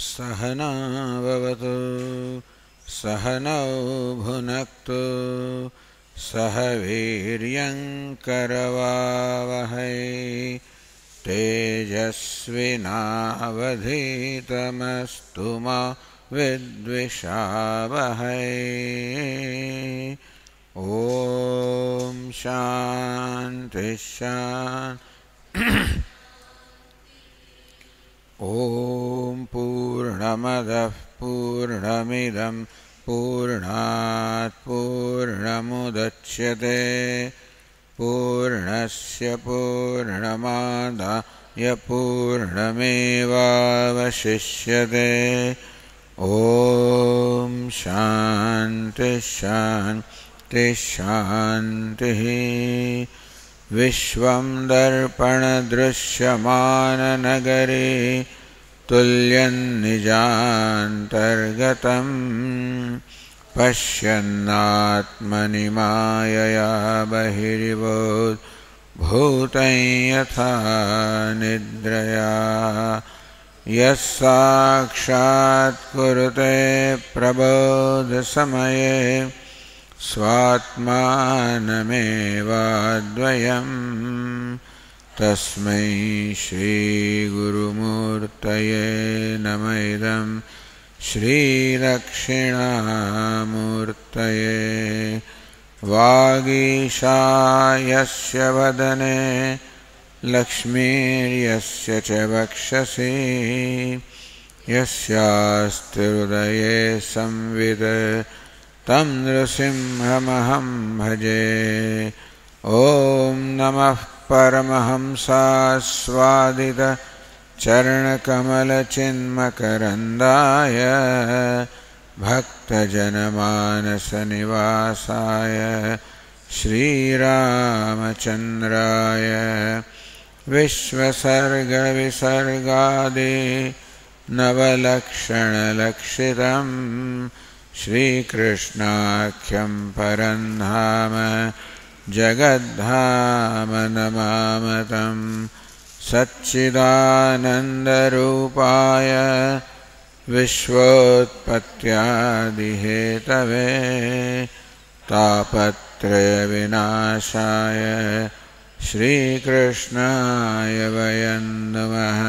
सहना भवतु सहनौ भुनक्तु सह वीर्यङ्करवावहै तेजस्विनावधीतमस्तु मा विद्विषावहै। ॐ शान्ति शान्ति। ॐ पूर्णमदः पूर्णमिदं पूर्णात् पूर्णमुदच्यते पूर्णस्य पूर्णमादाय पूर्णमेवावशिष्यते। ॐ शान्ति शान्ति शान्तिः। विश्वं दर्पणदृश्यमाननगरे तुल्यं निजान्तर्गतं पश्यन्नात्मनि मायया बहिर्भूतं यथा निद्रया। यः साक्षात् कुरुते प्रबोधसमये स्वात्मानमेवाद्वयं तस्मै श्रीगुरुमूर्तये नमः। इदं श्रीदक्षिणामूर्तये। वागीशायस्य वदने लक्ष्मीर्यस्य च वक्षसि यस्यास्ति हृदये संवित् तं नृसिंहमहं भजे। ॐ नमः परमहंसास्वादित चरणकमलचिन्मकरन्दाय भक्तजनमानसनिवासाय श्रीरामचन्द्राय विश्वसर्गविसर्गादि नवलक्षणलक्षितं श्रीकृष्णाख्यं परं धाम जगद्धाम नमामतं। सच्चिदानन्दरूपाय विश्वोत्पत्त्यादिहेतवे तापत्रयविनाशाय श्रीकृष्णाय वयं नमः।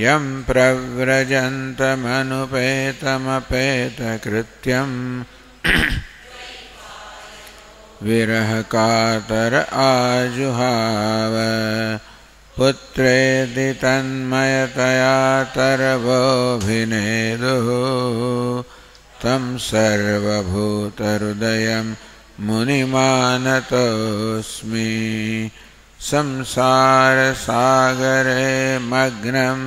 यं प्रव्रजन्तमनुपेतमपेतकृत्यं विरहकातर आजुहाव पुत्रेति तन्मयतया तरवोऽभिनेदुः तं सर्वभूतहृदयं मुनिमानतोऽस्मि। संसारसागरे मग्नं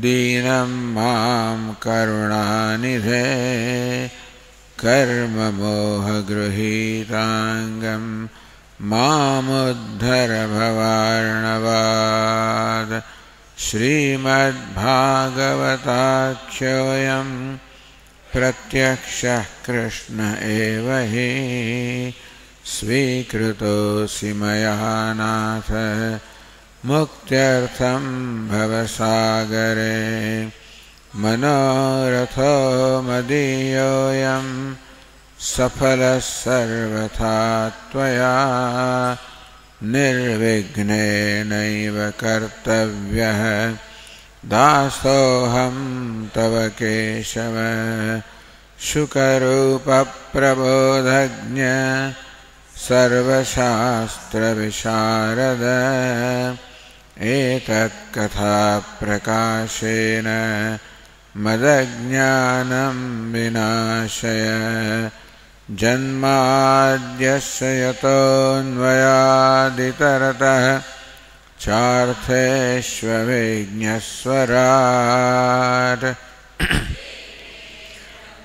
दीनं मां करुणानिधे कर्ममोहगृहीताङ्गं मामुद्धर भवार्णवात्। श्रीमद्भागवताख्योऽयं प्रत्यक्षः कृष्ण एव हि स्वीकृतोऽसि मया नाथ मुक्त्यर्थं भवसागरे। मनोरथो मदीयोऽयं सफलः सर्वथा त्वया निर्विघ्नेनैव कर्तव्यः दासोऽहं तव केशव। शुकरूपप्रबोधज्ञ सर्वशास्त्रविशारद एतत्कथाप्रकाशेन मदज्ञानं विनाशय। जन्माद्यस्य यतोऽन्वयादितरतः चार्थेष्वभिज्ञस्वराट्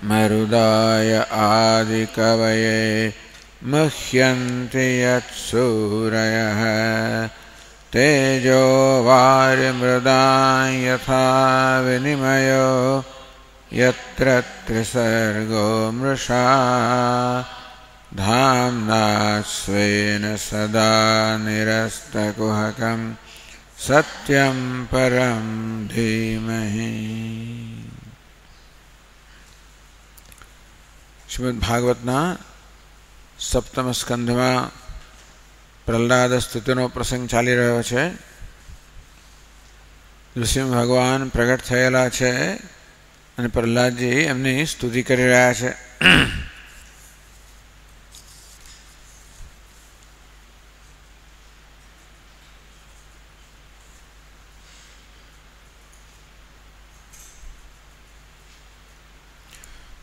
मरुदाय आदिकवये मुह्यन्ति यत्सूरयः तेजो वारिमृदां यथा विनिमयो यत्र त्रिसर्गो मृषा धाम्ना स्वेन सदा निरस्तकुहकं सत्यं परं धीमहि। શ્રીમદ ભાગવતના સપ્તમ સ્કંધમાં પ્રહલાદ સ્તુતિનો પ્રસંગ ચાલી રહ્યો છે. નૃસિંહ ભગવાન પ્રગટ થયેલા છે અને પ્રહલાદજી એમની સ્તુતિ કરી રહ્યા છે.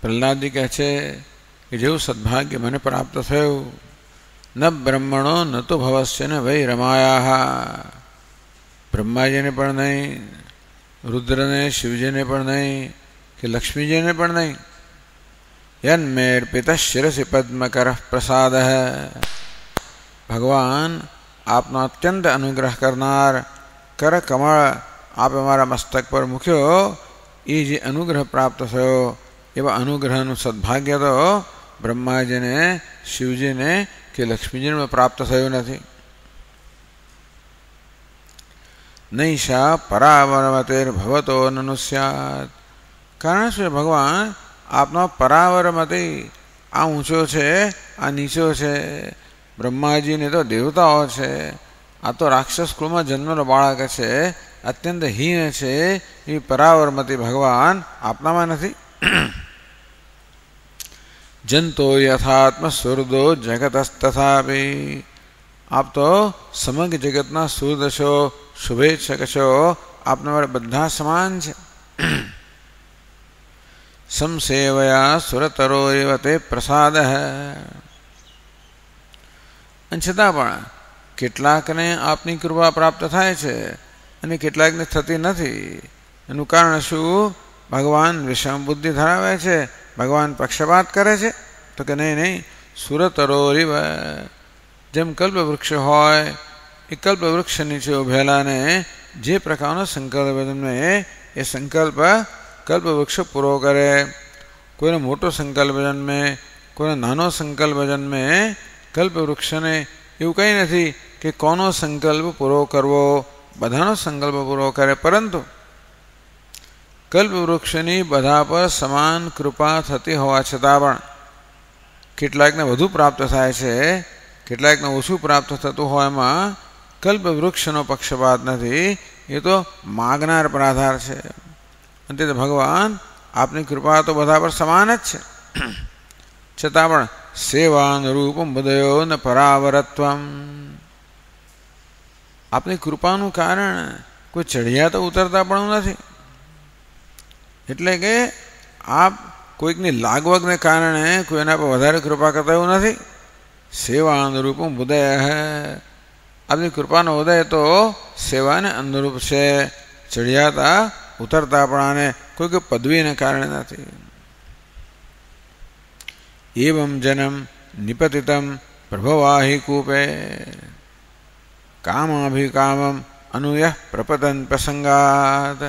પ્રહલાદજી કહે છે કે જેવું સદભાગ્ય મને પ્રાપ્ત થયું, ન બ્રહ્મણો ન તો ભવસ્ય ને વૈ રમાયા, બ્રહ્માજીને પણ નહીં, રુદ્રને શિવજીને પણ નહીં કે લક્ષ્મીજીને પણ નહીં. યન્મેર્પિત શિરસી પદ્મકર પ્રસાદ, ભગવાન આપનો અત્યંત અનુગ્રહ કરનાર કર કમળ આપે મારા મસ્તક પર મૂક્યો, એ જે અનુગ્રહ પ્રાપ્ત થયો એવા અનુગ્રહનું સદભાગ્ય તો બ્રહ્માજીને, શિવજીને કે લક્ષ્મીજીને પ્રાપ્ત થયું નથી. નૈષા પરાવરમતેર ભવતો નનુસ્યાત, કારણ શું ભગવાન આપનો પરાવરમતી આ ઊંચો છે, આ નીચો છે. બ્રહ્માજીને તો દેવતાઓ છે, આ તો રાક્ષસ કુળમાં જન્મેલો બાળક છે, અત્યંત હીન છે. એ પરાવરમતી ભગવાન આપનામાં નથી. જંતો યથાત્મ સુરદો જગતસ્તથાપી, આપ તો સમગ્ર જગતના સુરદ છો, શુભેચ્છક છો, આપના વડે બધા સમાન છે. સમસેવયા સુરતરો એવ તે પ્રસાદ, અને છતાં પણ કેટલાકને આપની કૃપા પ્રાપ્ત થાય છે અને કેટલાકને થતી નથી. એનું કારણ શું? ભગવાન વિષમ બુદ્ધિ ધરાવે છે, ભગવાન પક્ષપાત કરે છે. તો કે નહીં નહીં, સુરતરોરીવ, જેમ કલ્પવૃક્ષ હોય એ કલ્પવૃક્ષ નીચે ઉભેલાને જે પ્રકારનો સંકલ્પ જન્મે એ સંકલ્પ કલ્પવૃક્ષ પૂરો કરે. કોઈનો મોટો સંકલ્પ જન્મે, કોઈનો નાનો સંકલ્પ જન્મે, કલ્પવૃક્ષને એવું કંઈ નથી કે કોનો સંકલ્પ પૂરો કરવો, બધાનો સંકલ્પ પૂરો કરે. પરંતુ કલ્પવૃક્ષની બધા પર સમાન કૃપા થતી હોવા છતાં પણ કેટલાકને વધુ પ્રાપ્ત થાય છે, કેટલાકને ઓછું પ્રાપ્ત થતું હોય. એમાં કલ્પવૃક્ષનો પક્ષપાત નથી, એ તો માગનાર પર આધાર છે. અને તે ભગવાન આપની કૃપા તો બધા પર સમાન જ છે. છતાં પણ સેવાનુરૂપમ બુદયો ન પરાવરત્વમ, આપની કૃપાનું કારણ કોઈ ચઢિયા તો ઉતરતા પણ નથી. એટલે કે આપ કોઈકની લાગવગને કારણે કોઈ એના પર વધારે કૃપા કરતા એવું નથી. સેવા અનુરૂપમ ઉદય, આપની કૃપાનો ઉદય તો સેવાને અનુરૂપ છે. ચઢિયાતા ઉતરતા પણ આને કોઈ પદવીને કારણે નથી. એવમ જનમ નિપતિતમ પ્રભવાહી કૂપે કામાભિકામમ અનુયઃ પ્રપતન પ્રસંગાત,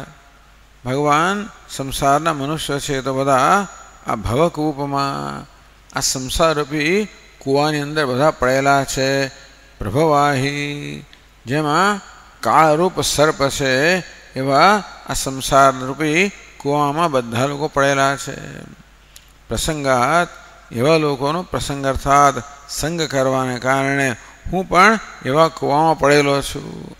ભગવાન સંસારના મનુષ્ય છે તો બધા આ ભવકૂપમાં, આ સંસારરૂપી કૂવાની અંદર બધા પડેલા છે. પ્રભવાહી, જેમાં કાળરૂપ સર્પ છે એવા આ સંસારરૂપી કૂવામાં બધા લોકો પડેલા છે. પ્રસંગાત, એવા લોકોનો પ્રસંગ અર્થાત સંગ કરવાને કારણે હું પણ એવા કૂવામાં પડેલો છું.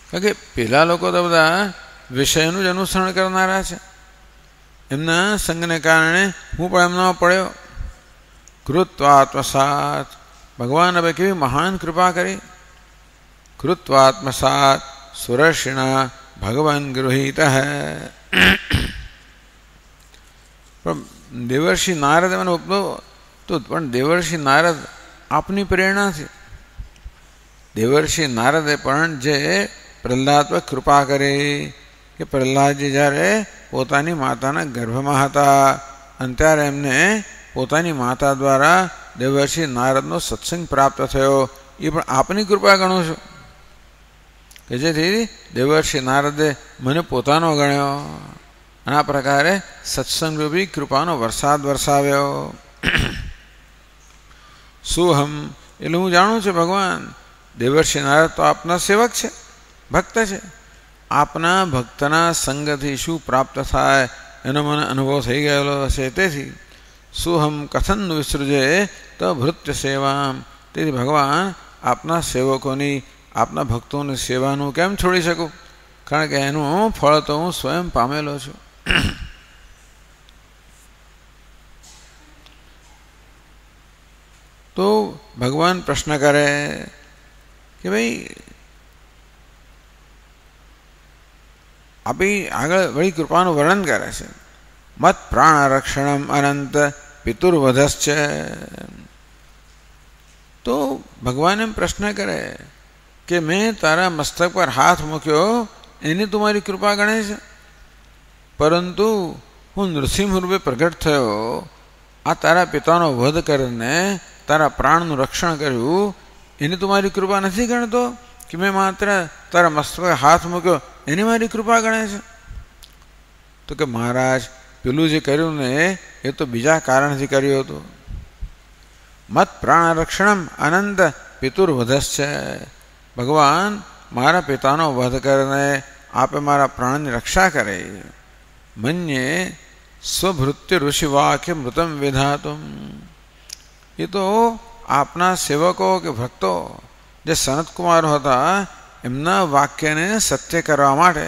કારણ કે પેલા લોકો તો બધા વિષયનું જ અનુસરણ કરનારા છે, એમના સંગને કારણે હું પણ એમનો પડ્યો. કૃત્વાત્મસાત, ભગવાન હવે કેવી મહાન કૃપા કરી. કૃત્વાત્મસાત સુરર્ષિણા ભગવાન ગૃહીત, પણ દેવર્ષિ નારદ એનો તો પણ દેવર્ષિ નારદ આપની પ્રેરણાથી, દેવર્ષિ નારદે પણ જે પ્રહલાદ પર કૃપા કરી કે પ્રહલાદજી જ્યારે પોતાની માતાના ગર્ભમાં હતા અને ત્યારે એમને પોતાની માતા દ્વારા દેવર્ષિ નારદનો સત્સંગ પ્રાપ્ત થયો, એ પણ આપની કૃપા ગણું છું કે જેથી દેવર્ષિ નારદે મને પોતાનો ગણ્યો અને આ પ્રકારે સત્સંગરૂપી કૃપાનો વરસાદ વરસાવ્યો. સુહમ એટલે હું જાણું છું ભગવાન દેવર્ષિ નારદ તો આપના સેવક છે, ભક્ત છે. આપના ભક્તના સંગથી શું પ્રાપ્ત થાય એનો મને અનુભવ થઈ ગયેલો છે. તેથી સુહમ કથન વિસૃજે તો ભૃત્ય સેવામ, તેથી ભગવાન આપના સેવકોની, આપના ભક્તોની સેવાનું કેમ છોડી શકું? કારણ કે એનું ફળ તો હું સ્વયં પામેલો છું. તો ભગવાન પ્રશ્ન કરે કે ભાઈ આપી આગળ વળી કૃપાનું વર્ણન કરે છે. મત પ્રાણ રક્ષણમ અનંત પિતુર્વધશ્ચ. તો ભગવાન એમ પ્રશ્ન કરે કે મેં તારા મસ્તક પર હાથ મૂક્યો એની તું મારી કૃપા ગણે છે, પરંતુ હું નૃસિંહ રૂપે પ્રગટ થયો, આ તારા પિતાનો વધ કરીને તારા પ્રાણનું રક્ષણ કર્યું, એની તું મારી કૃપા નથી ગણતો કે મેં માત્ર તારા મસ્તક પર હાથ મૂક્યો એની મારી કૃપા ગણે છે? તો કે મહારાજ પેલું જે કર્યું ને એ તો બીજા કારણથી કર્યું હતું. મત પ્રાણ રક્ષણમ અનંત પિતુર્વધશ્ચ. ભગવાન મારા પિતાનો વધ કરીને આપે મારા પ્રાણની રક્ષા કરે. મન્યે સ્વભૃત્ય ઋષિવાક્ય મૃતમ વિધાતુમ. એ તો આપના સેવકો કે ભક્તો જે સનતકુમારો હતા એમના વાક્યને સત્ય કરવા માટે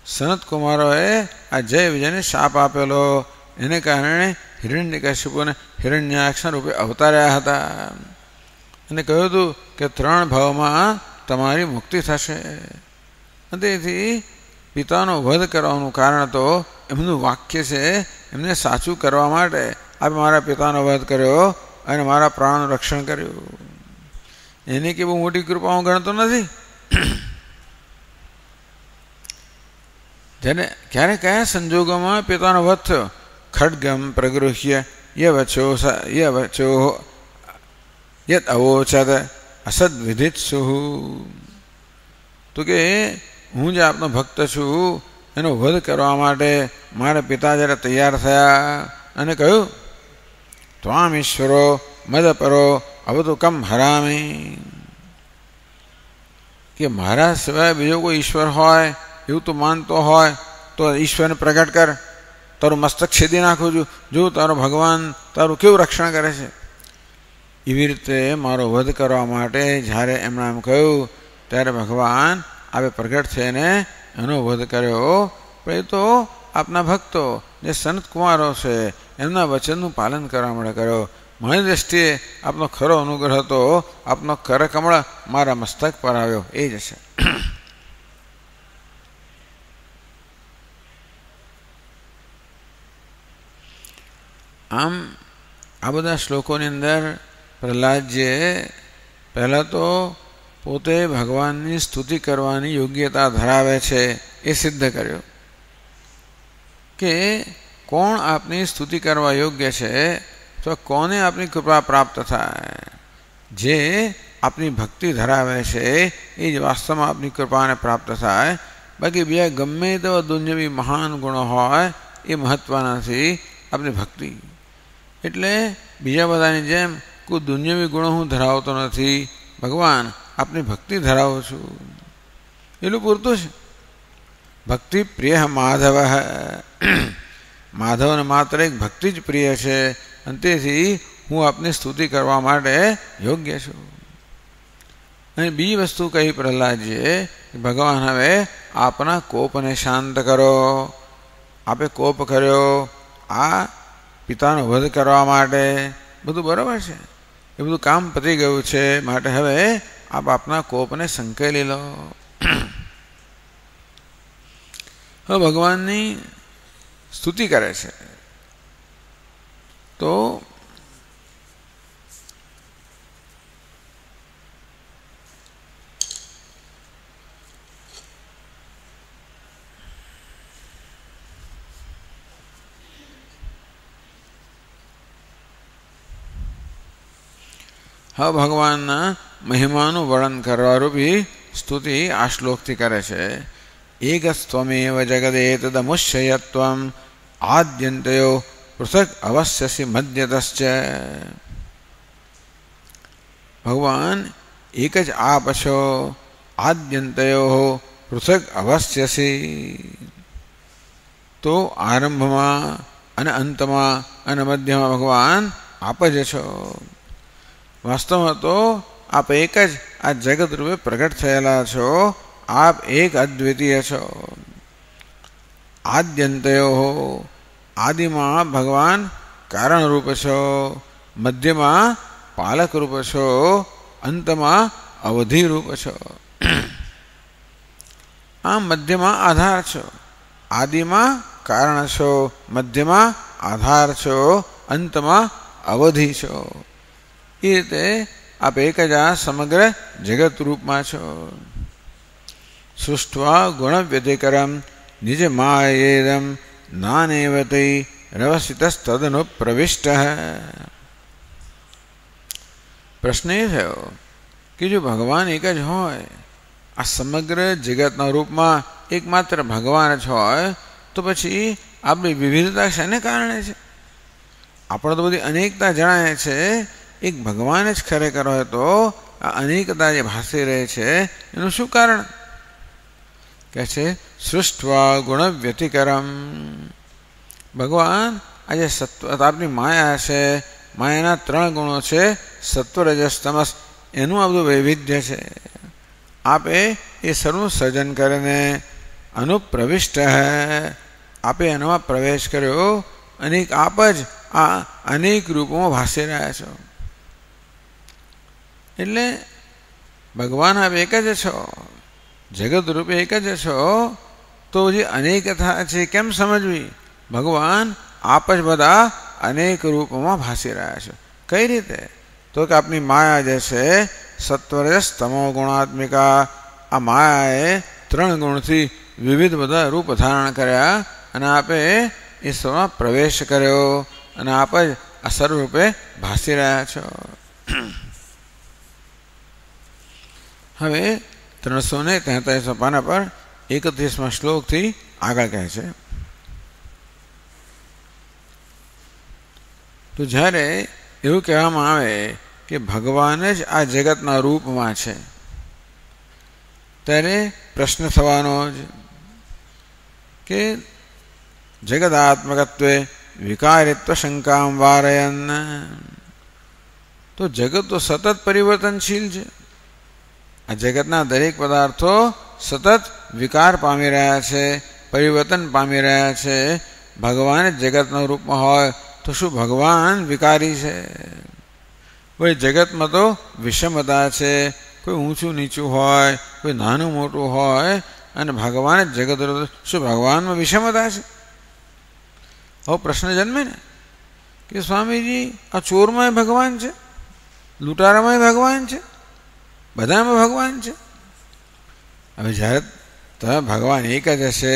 સનતકુમારોએ આ જય વિજયને શાપ આપેલો, એને કારણે હિરણ્યકશિપુને હિરણ્યાક્ષ રૂપે અવતાર્યા હતા અને કહ્યું હતું કે 3 ભાવમાં તમારી મુક્તિ થશે. તેથી પિતાનો વધ કરવાનું કારણ તો એમનું વાક્ય છે, એમને સાચું કરવા માટે આપે મારા પિતાનો વધ કર્યો અને મારા પ્રાણનું રક્ષણ કર્યું. એની કે બહુ મોટી કૃપા હું ગણતો નથી. જેને ક્યારે કયા સંજોગોમાં પિતાનો વધ થયો? ખડગમ પ્રગૃહ્ય યવચો યત અવોચત અસદ વિધિત્સુહુ. તો કે હું જે આપનો ભક્ત છું એનો વધ કરવા માટે મારા પિતા જ્યારે તૈયાર થયા અને કહ્યું ત્વામ ઈશ્વરો મદપરો અવતુ કમ હરામી, કે મારા સિવાય બીજો કોઈ ઈશ્વર હોય એવું તો માનતો હોય તો ઈશ્વરને પ્રગટ કર, તારું મસ્તક છેદી નાખું છું, જો તારો ભગવાન તારું કેવું રક્ષણ કરે છે. એવી રીતે મારો વધ કરવા માટે જ્યારે એમણે એમ કહ્યું ત્યારે ભગવાન આપે પ્રગટ થઈને એનો વધ કર્યો. પણ એ તો આપના ભક્તો જે સનતકુમારો છે એમના વચનનું પાલન કરવા માટે કર્યો. મારી દ્રષ્ટિએ આપનો ખરો અનુગ્રહ હતો, આપનો કરકમળ મારા મસ્તક પર આવ્યો, એ જ છે. આમ આ બધા શ્લોકોની અંદર પ્રહલાદજીએ પહેલાં તો પોતે ભગવાનની સ્તુતિ કરવાની યોગ્યતા ધરાવે છે એ સિદ્ધ કર્યો કે કોણ આપની સ્તુતિ કરવા યોગ્ય છે, તો કોને આપની કૃપા પ્રાપ્ત થાય? જે આપની ભક્તિ ધરાવે છે એ જ વાસ્તવમાં આપની કૃપાને પ્રાપ્ત થાય. બાકી બીજા ગમે તેવા દુન્યવી મહાન ગુણો હોય એ મહત્ત્વના નથી. આપની ભક્તિ એટલે બીજા બધાની જેમ કોઈ દુન્યવી ગુણો હું ધરાવતો નથી, ભગવાન આપની ભક્તિ ધરાવું છું એટલું પૂરતું છે. ભક્તિ પ્રિય માધવ, માધવને માત્ર એક ભક્તિ જ પ્રિય છે અને તેથી હું આપની સ્તુતિ કરવા માટે યોગ્ય છું. અને બીજી વસ્તુ કહી પ્રહલાદજીએ, ભગવાન હવે આપના કોપને શાંત કરો. આપે કોપ કર્યો આ પિતાનો વધ કરવા માટે, બધું બરાબર છે, એ બધું કામ પતી ગયું છે, માટે હવે આપ આપના કોપને સંકેલી લો. હવે ભગવાનની સ્તુતિ કરે છે तो હવે ભગવાનના મહિમાનું વર્ણન કરવા રૂપી સ્તુતિ આ શ્લોકથી કરે છે. એકસ્ત્વમેવ જગદેતદમુષ્યયત્વમ આદ્યંતયો પૃથક અવશ્યસી મધ્યતશ્ચ. ભગવાન એક જ આપ છો, આદ્યંતયો પૃથક અવશ્યસી. તો આરંભમાં અને અંતમાં અને મધ્યમાં ભગવાન આપ જ છો. વાસ્તવમાં તો આપ એક જ આ જગત રૂપે પ્રગટ થયેલા છો. આપ એક અદ્વિતીય છો. આદ્યંતયો આદિમાં ભગવાન કારણ રૂપ છો, મધ્યમાં પાલક રૂપ છો, અંતમાં અવધિ રૂપ છો. આમ મધ્યમાં આધાર છો, આદિમાં કારણ છો, મધ્યમાં આધાર છો, અંતમાં અવધિ છો. એ રીતે આપ એક જ આ સમગ્ર જગત રૂપમાં છો. સૃષ્ટવા ગુણ વ્યતિકરમ નિજ માયેદમ નાનેવતૈ રવસિતસ્તદનુ પ્રવિષ્ટ. પ્રશ્ન એ થયો કે જો ભગવાન એક જ હોય, આ સમગ્ર જગતના રૂપમાં એકમાત્ર ભગવાન જ હોય, તો પછી આપણી વિવિધતા શેને કારણે છે? આપણે તો બધી અનેકતા જણાય છે. એક ભગવાન જ ખરેખર હોય તો આ અનેકતા જે ભાસી રહે છે એનું શું કારણ? કહે છે સૃષ્ટવા ગુણ વ્યતિકરમ. ભગવાન આજે આપની માયા છે, માયાના 3 ગુણો છે, સત્વ રજસ તમસ. એનું આ બધું વૈવિધ્ય છે. આપે એ સર્વનું સર્જન કરીને અનુપ્રવિષ્ટ આપે એનામાં પ્રવેશ કર્યો અને આપ જ આ અનેક રૂપોમાં ભાસી રહ્યા છો. એટલે ભગવાન આપ એક જ છો, જગત રૂપે એક જ છો, તો જે અનેકતા છે કેમ સમજવી? ભગવાન આપ જ બધા અનેક રૂપોમાં ભાસી રહ્યા છો. કઈ રીતે? તો કે આપની માયા જે છે સત્વરજસ તમો ગુણાત્મિકા, આ માયાએ 3 ગુણથી વિવિધ બધા રૂપ ધારણ કર્યા અને આપે એ સૌમાં પ્રવેશ કર્યો અને આપ જ આ સર્વરૂપે ભાસી રહ્યા છો. હવે 343 પાના પર 31મા શ્લોકથી આગળ કહે છે. તો જ્યારે એવું કહેવામાં આવે કે ભગવાન જ આ જગતના રૂપમાં છે, ત્યારે પ્રશ્ન થવાનો જ કે જગદાત્મકત્વે વિકારિત્વ શંકામ વારયન. તો જગત તો સતત પરિવર્તનશીલ છે. આ જગતના દરેક પદાર્થો સતત વિકાર પામી રહ્યા છે, પરિવર્તન પામી રહ્યા છે. ભગવાન જ જગતના રૂપમાં હોય તો શું ભગવાન વિકારી છે? કોઈ જગતમાં તો વિષમતા છે, કોઈ ઊંચું નીચું હોય, કોઈ નાનું મોટું હોય, અને ભગવાન જ જગત રૂપ. શું ભગવાનમાં વિષમતા છે? હવે પ્રશ્ન જન્મે ને કે સ્વામીજી આ ચોરમાં ભગવાન છે, લૂંટારામાં ભગવાન છે, બધામાં ભગવાન છે. હવે જ્યારે તમે ભગવાન એક જ હશે,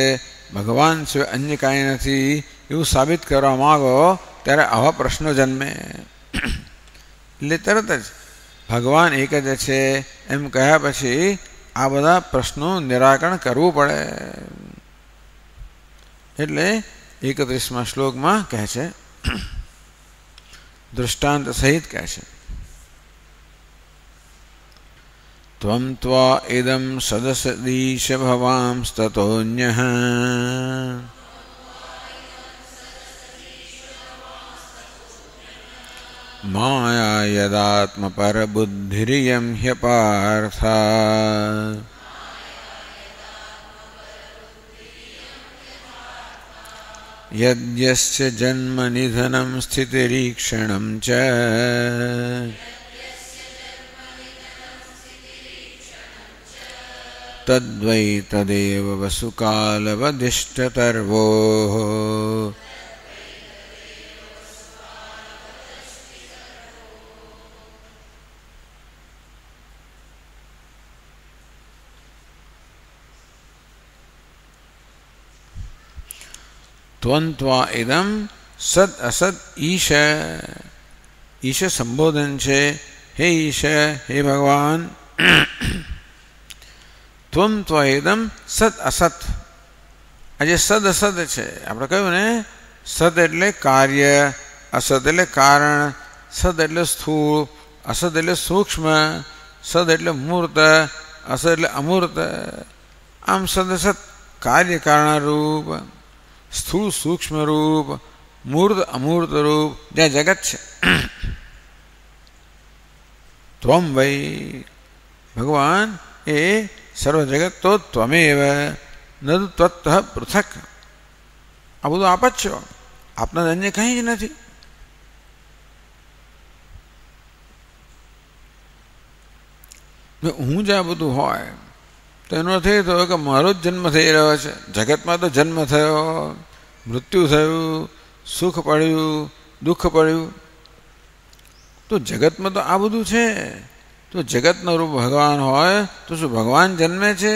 ભગવાન સિવાય અન્ય કાંઈ નથી એવું સાબિત કરવા માગો ત્યારે આવા પ્રશ્નો જન્મે. એટલે તરત જ ભગવાન એક જ છે એમ કહ્યા પછી આ બધા પ્રશ્નોનું નિરાકરણ કરવું પડે. એટલે 31મા શ્લોકમાં કહે છે, દૃષ્ટાંત સહિત કહે છે, ત્વમ ત્વા ઇદં સદસદીશ ભવાંસ્તતોન્યઃ માયા યદાત્મપરબુદ્ધિરિયં હ્યપાર્થા યદ્યસ્ય જન્મ નિધનમ સ્થિતિરીક્ષણમ ચ તદ્વૈ તદેવ વસુકાલવદિષ્ટતર્વો ત્વંત્વા ઇદમ સદ અસદ ઈશ. ઈશ સંબોધન છે. હે ઈશ, હે ભગવાન. ત્વમ ત્વઇદમ સદ અસત. આ જે સદ અસદ છે, આપણે કહ્યું ને, સદ એટલે કાર્ય, અસદ એટલે કારણ, સદ એટલે સ્થૂળ, અસદ એટલે સૂક્ષ્મ, સદ એટલે મૂર્ત, અસદ એટલે અમૂર્ત. આમ સદ અસત કાર્ય કારણ રૂપ, સ્થૂળ સૂક્ષ્મ રૂપ, મૂર્ત અમૂર્ત રૂપ જ્યાં જગત છે. ત્વમ વૈ, ભગવાન એ સર્વ જગત તો ત્વમેવ ન ત્વત્તઃ પૃથક. આ બધું આપ જ છો, આપના અન્ય કંઈ જ નથી. હું જ આ બધું હોય તો એનો અર્થ એ થયો કે મારો જ જન્મ થઈ રહ્યો છે. જગતમાં તો જન્મ થયો, મૃત્યુ થયું, સુખ પડ્યું, દુઃખ પડ્યું, તો જગતમાં તો આ બધું છે. તો જગતનો રૂપ ભગવાન હોય તો શું ભગવાન જન્મે છે,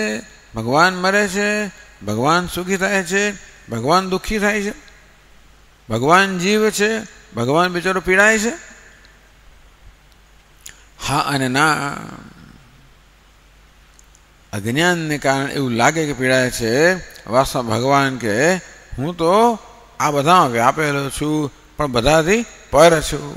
ભગવાન મરે છે, ભગવાન સુખી થાય છે, ભગવાન દુઃખી થાય છે, ભગવાન જીવ છે, ભગવાન બિચારો પીડાય છે? હા અને ના. અજ્ઞાનને કારણે એવું લાગે કે પીડાય છે. વાસ્તવમાં ભગવાન કે હું તો આ બધામાં વ્યાપેલો છું, પણ બધાથી પર છું.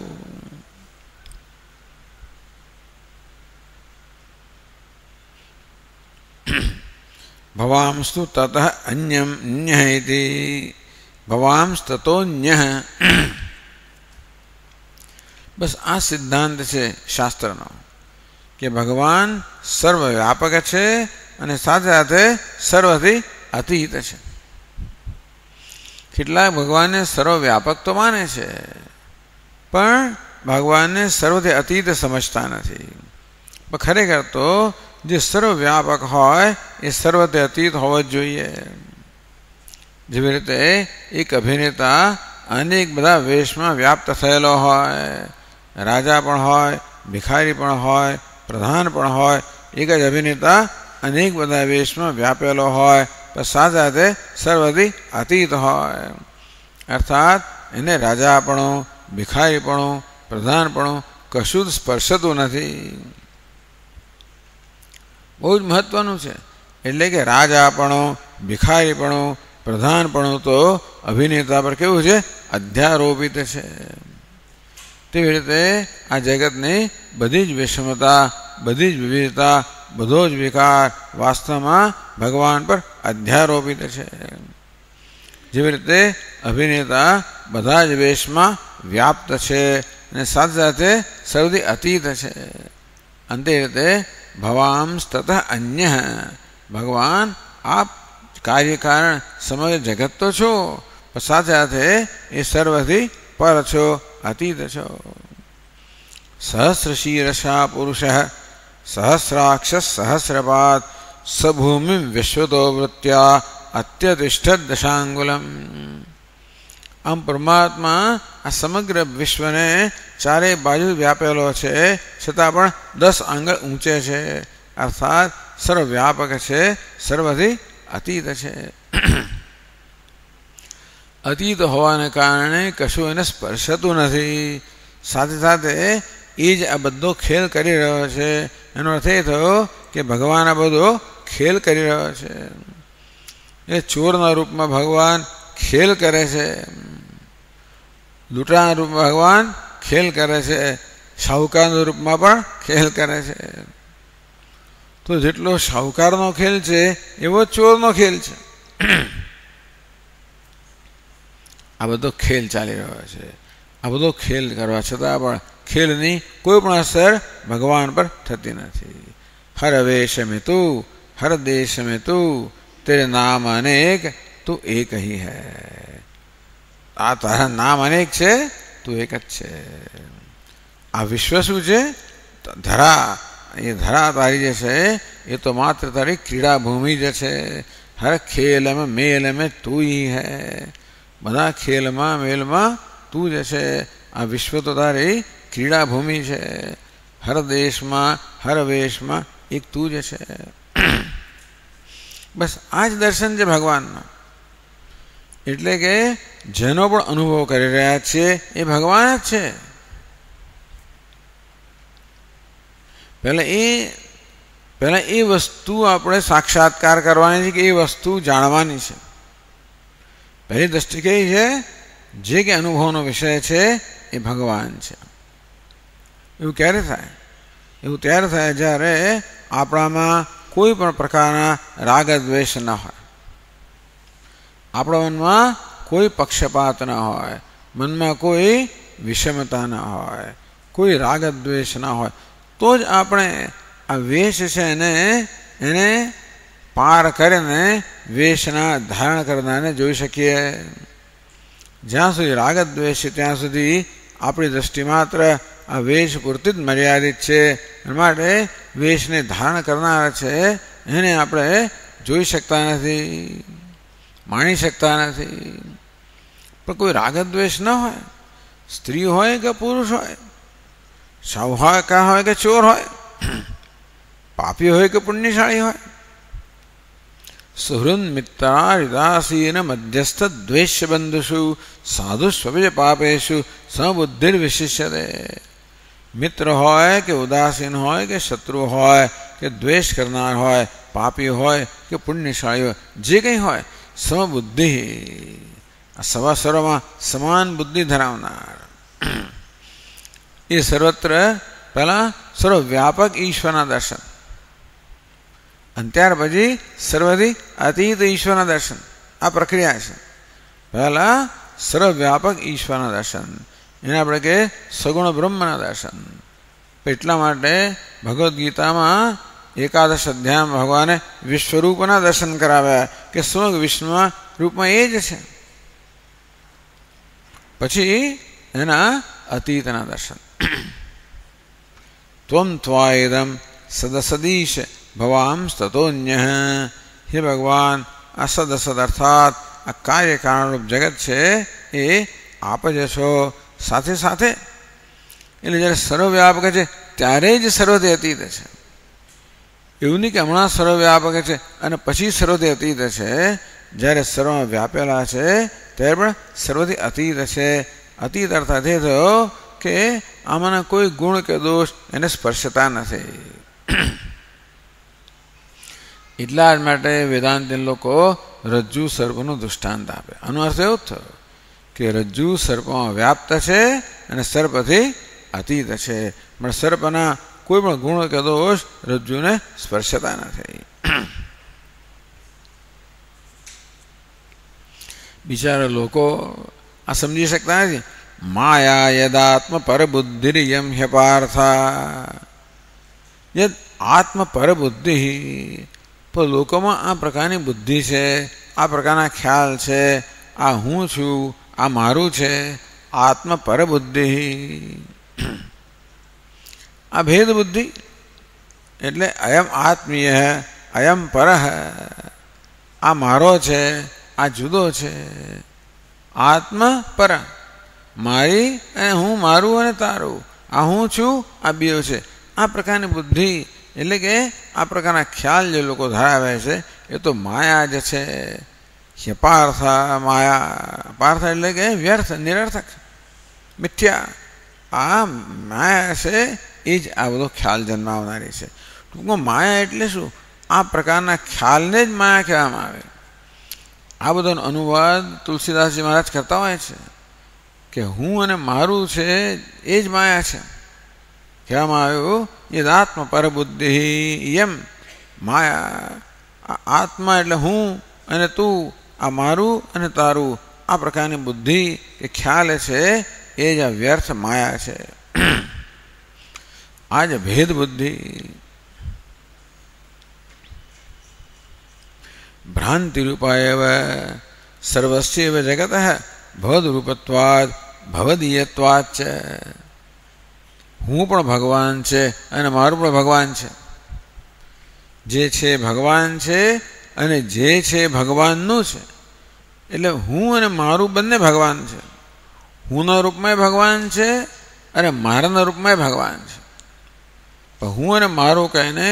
ભવાંસ્તુ તતઃ અન્યમ અન્યઃ ઇતિ. ભવાંસ તતોન્યઃ. બસ આ સિદ્ધાંત છે શાસ્ત્રનો કે ભગવાન સર્વવ્યાપક છે અને સાથે સાથે સર્વથી અતીત છે. કેટલાક ભગવાનને સર્વવ્યાપક તો માને છે, પણ ભગવાનને સર્વથી અતીત સમજતા નથી. પણ ખરેખર તો જે સર્વવ્યાપક હોય એ સર્વથી અતીત હોવો જ જોઈએ. જેવી રીતે એક અભિનેતા અનેક બધા વેશમાં વ્યાપ્ત થયેલો હોય, રાજા પણ હોય, ભિખારી પણ હોય, પ્રધાન પણ હોય, એક જ અભિનેતા અનેક બધા વેશમાં વ્યાપેલો હોય, પણ સાથે સાથે સર્વથી અતીત હોય. અર્થાત એને રાજાપણું, ભિખારીપણું, પ્રધાનપણું કશું જ સ્પર્શતું નથી. બહુ જ મહત્વનું છે. એટલે કે રાજાપણું, ભિખારીપણું, પ્રધાનપણું તો અભિનેતા પર કેવું છે? અધ્યારોપિત છે. તેવી રીતે આ જગતની બધી જ વિષમતા, બધી જ વિવિધતા, બધો જ વિકાર વાસ્તવમાં ભગવાન પર અધ્યારોપિત છે. જેવી રીતે અભિનેતા બધા જ વેશમાં વ્યાપ્ત છે અને સાથે સાથે સૌથી અતીત છે. અંતે રીતે ભવાંસ તતઃ અન્ય. ભગવાન આપ કાર્યકારણ સમગ્ર જગત તો છો, પણ સાથે સાથે એ સર્વથી પર છો, અતીત છો. સહસ્ર શીર્ષા પુરુષ સહસ્રાક્ષ સહસ્રપાદ સભૂમિ વિશ્વતો વૃત્યા અત્યતિષ્ઠ દશાંગુલમ. આમ પરમાત્મા આ સમગ્ર વિશ્વને ચારે બાજુ વ્યાપેલો છે, છતાં પણ 10 આંગળ ઊંચે છે. અર્થાત સર્વવ્યાપક છે, સર્વથી અતીત છે. અતીત હોવાને કારણે કશું એને સ્પર્શતું નથી. સાથે સાથે એ જ આ બધો ખેલ કરી રહ્યો છે. એનો અર્થ એ થયો કે ભગવાન આ બધો ખેલ કરી રહ્યો છે. એ ચોરના રૂપમાં ભગવાન ખેલ કરે છે, લૂંટાના રૂપમાં ભગવાન ખેલ કરે છે, શાહુકારના રૂપમાં પણ ખેલ કરે છે. તો જેટલો શાહુકારનો ખેલ છે એવો ચોરનો ખેલ છે. આ બધો ખેલ ચાલી રહ્યો છે. આ બધો ખેલ કરવા છતાં પણ ખેલની કોઈ પણ અસર ભગવાન પર થતી નથી. હર વેશ મેં તું, હર દેશ મેં તું, તેરે નામ અનેક તું એક હી હૈ. આ તારા નામ અનેક છે, તું એક જ છે. આ વિશ્વ શું છે? ધરા. એ ધરા તારી જે છે એ તો માત્ર તારી ક્રીડા ભૂમિ જ છે. હર ખેલ મેં મેલ મેં તું હી હૈ. બધા ખેલમાં મેલમાં તું જ છે. આ વિશ્વ તો તારી ક્રીડા ભૂમિ છે. હર દેશમાં, હર વેશમાં એક તું જ છે. બસ આ જ દર્શન છે ભગવાનનું. એટલે કે જેનો પણ અનુભવ કરી રહ્યા છીએ એ ભગવાન જ છે. પહેલાં એ વસ્તુ આપણે સાક્ષાત્કાર કરવાની છે કે એ વસ્તુ જાણવાની છે. પહેલી દ્રષ્ટિ કઈ છે? જે કે અનુભવનો વિષય છે એ ભગવાન છે. એવું ક્યારે થાય? એવું ત્યારે થાય જ્યારે આપણામાં કોઈ પણ પ્રકારના રાગ દ્વેષ ન હોય, આપણા મનમાં કોઈ પક્ષપાત ન હોય, મનમાં કોઈ વિષમતા ન હોય, કોઈ રાગ દ્વેષ ન હોય, તો જ આપણે આ વેશ છે એને પાર કરીને વેશના ધારણ કરનારને જોઈ શકીએ. જ્યાં સુધી રાગ દ્વેષ છે ત્યાં સુધી આપણી દ્રષ્ટિ માત્ર આ વેશ પૂરતી જ મર્યાદિત છે. માટે વેશને ધારણ કરનાર છે એને આપણે જોઈ શકતા નથી, માણી શકતા નથી. પણ કોઈ રાગદ્વેષ ન હોય, સ્ત્રી હોય કે પુરુષ હોય, સાહુકાર હોય કે ચોર હોય, પાપી હોય કે પુણ્યશાળી હોય, સુહૃદ મિત્રારિદાસીન મધ્યસ્થ દ્વેષ્ય બંધુષુ સાધુસ્વભિજ પાપેશુ સમબુદ્ધિર્વિશિષ્યતે. મિત્ર હોય કે ઉદાસીન હોય કે શત્રુ હોય કે દ્વેષ કરનાર હોય, પાપી હોય કે પુણ્યશાળી હોય, જે કંઈ હોય, સમબુદ્ધિ, આ સર્વમાં સમાન બુદ્ધિ ધરાવનાર, એ સર્વત્ર પહેલાં સર્વવ્યાપક ઈશ્વરના દર્શન અને ત્યાર પછી સર્વથી અતીત ઈશ્વરના દર્શન. આ પ્રક્રિયા છે. પહેલાં સર્વવ્યાપક ઈશ્વરના દર્શન, એને આપણે કહે સગુણ બ્રહ્મના દર્શન. એટલા માટે ભગવદ્ ગીતામાં એકાદશ અધ્યાયમાં ભગવાને વિશ્વરૂપના દર્શન કરાવ્યા કે સમગ્ર વિશ્વમાં રૂપમાં એ જ છે. પછી એના અતીતના દર્શન. ત્વમ ત્વાયદમ સદસદીશ ભવામ તતોન્ય. હે ભગવાન, આ સદસદ અર્થાત આ કાર્ય કારણરૂપ જગત છે એ આપ જ છો. સાથે સાથે એટલે જ્યારે સર્વવ્યાપક છે ત્યારે જ સર્વથી અતીત છે. એવું નહીં કે હમણાં સર્વવ્યાપક છે અને પછી સર્વથી અતીત છે. જ્યારે સર્વમાં વ્યાપેલા છે ત્યારે પણ સર્વથી અતીત છે. અતીત અર્થાત એ થયો કે આમાંના કોઈ ગુણ કે દોષ એને સ્પર્શતા નથી. એટલા જ માટે વેદાંતિ લોકો રજ્જુ સર્પનું દૃષ્ટાંત આપે. આનો અર્થ એવો જ થયો કે રજ્જુ સર્પમાં વ્યાપ્ત છે અને સર્પથી અતીત છે, પણ સર્પના કોઈ પણ ગુણ કે દોષ રજ્જુને સ્પર્શતા નથી. બિચારા લોકો આ સમજી શકતા નથી. માયા યદાત્મ પરબુદ્ધિર્યમ હ્યપાર્થા યદ આત્મ પરબુદ્ધિ. પણ લોકોમાં આ પ્રકારની બુદ્ધિ છે, આ પ્રકારના ખ્યાલ છે, આ હું છું, આ મારું છે, આત્મ પરબુદ્ધિ. આ ભેદ બુદ્ધિ એટલે અયમ આત્મીય, અયમ પરઃ, આ મારો છે, આ જુદો છે. આત્મ પર, મારી અને હું, મારું અને તારું, આ હું છું, આ બેવ છે. આ પ્રકારની બુદ્ધિ એટલે કે આ પ્રકારના ખ્યાલ જે લોકો ધરાવે છે એ તો માયા જ છે. પાર્થ, માયા, પાર્થ એટલે કે વ્યર્થ, નિરર્થક, મિથ્યા. આ માયા છે એ જ આ બધો ખ્યાલ જન્માવનારી છે. ટૂંકમાં માયા એટલે શું? આ પ્રકારના ખ્યાલને જ માયા કહેવામાં આવે. આ બધોનો અનુવાદ તુલસીદાસજી મહારાજ કરતા હોય છે કે હું અને મારું છે એ જ માયા છે. કહેવામાં આવ્યું યદાત્મ પરબુદ્ધિ યમ માયા. આત્મા એટલે હું અને તું, આ મારું અને તારું, આ પ્રકારની બુદ્ધિ કે ખ્યાલ છે એ જ આ વ્યર્થ માયા છે. આ જ ભેદ બુદ્ધિ. ભ્રાંતિરૂપાયવ સર્વસ્યૈવ જગતઃ ભવદ્રૂપત્વાદ ભવદીયત્વાચ્ચ. હું પણ ભગવાન છે અને મારું પણ ભગવાન છે. જે છે ભગવાન છે અને જે છે ભગવાનનું છે. એટલે હું અને મારું બંને ભગવાન છે. હુંના રૂપમાં ભગવાન છે અને મારાના રૂપમાં ભગવાન છે. પણ હું અને મારું કહીને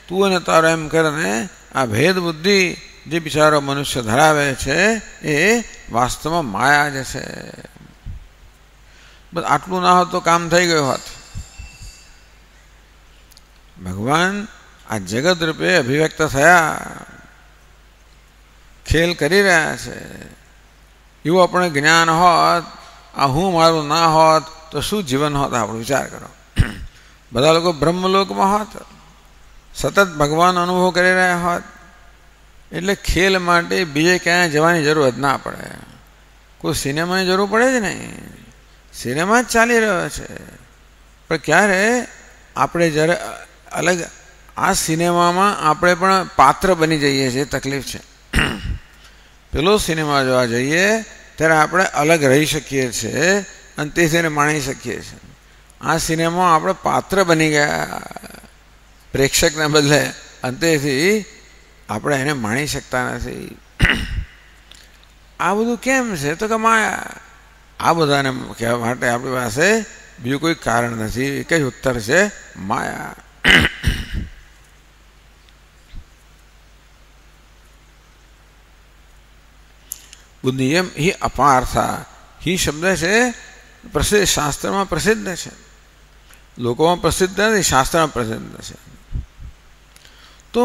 તું અને તારો એમ કરીને આ ભેદ બુદ્ધિ જે બિચારો મનુષ્ય ધરાવે છે એ વાસ્તવમાં માયા જ છે. બસ આટલું ના હોત તો કામ થઈ ગયું હોત. ભગવાન આ જગત રૂપે અભિવ્યક્ત થયા, ખેલ કરી રહ્યા છે. એવું આપણે જ્ઞાન હોત, આ હું મારું ના હોત તો શું જીવન હોત આપણો વિચાર કરો. બધા લોકો બ્રહ્મલોકમાં હોત, સતત ભગવાન અનુભવ કરી રહ્યા હોત. એટલે ખેલ માટે બીજે ક્યાંય જવાની જરૂર જ ના પડે. કોઈ સિનેમાની જરૂર પડે જ નહીં, સિનેમા જ ચાલી રહ્યો છે. પણ ક્યારે આપણે જ્યારે અલગ આ સિનેમામાં આપણે પણ પાત્ર બની જઈએ છીએ, તકલીફ છે. પેલો સિનેમા જોવા જઈએ ત્યારે આપણે અલગ રહી શકીએ છીએ અને તેને માણી શકીએ છીએ. આ સિનેમા આપણે પાત્ર બની ગયા પ્રેક્ષકને બદલે, અંતેથી આપણે એને માણી શકતા નથી. આ બધું કેમ છે તો કે માયા. આ બધાને કહેવા માટે આપણી પાસે બીજું કોઈ કારણ નથી, એક જ ઉત્તર છે, માયા. બુદ્ધિયમ હિ અપાર્થા. હિ શબ્દ છે પ્રસિદ્ધ, શાસ્ત્રમાં પ્રસિદ્ધ છે, લોકોમાં પ્રસિદ્ધ નથી, શાસ્ત્રમાં પ્રસિદ્ધ છે. તો